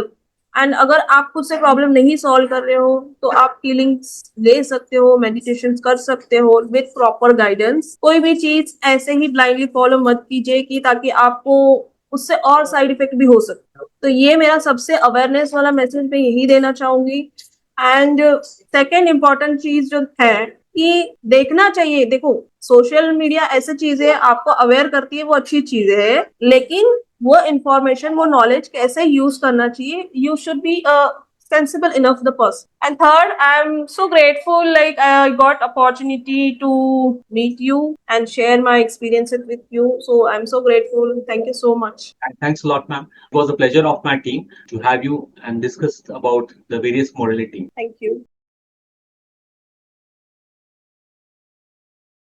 And अगर आप खुद से प्रॉब्लम नहीं solve कर रहे हो तो आप हीलिंग्स ले सकते हो, मेडिटेशन कर सकते हो विथ प्रॉपर गाइडेंस। कोई भी चीज ऐसे ही ब्लाइंडली फॉलो मत कीजिए कि ताकि आपको उससे और साइड इफेक्ट भी हो सकते हो। तो ये मेरा सबसे अवेयरनेस वाला मैसेज मैं यही देना चाहूंगी। एंड सेकेंड इम्पॉर्टेंट चीज जो है कि देखना चाहिए, देखो सोशल मीडिया ऐसी चीज है आपको अवेयर करती है, वो अच्छी चीज है, लेकिन वो इंफॉर्मेशन, वो नॉलेज कैसे यूज करना चाहिए, you should be sensible enough the person. And third, I'm so grateful like I got opportunity to meet you and share my experiences with you, so I'm so grateful. Thank you so much. And thanks a lot, ma'am. It was a pleasure of my team to have you and discuss about the various modality. Thank you.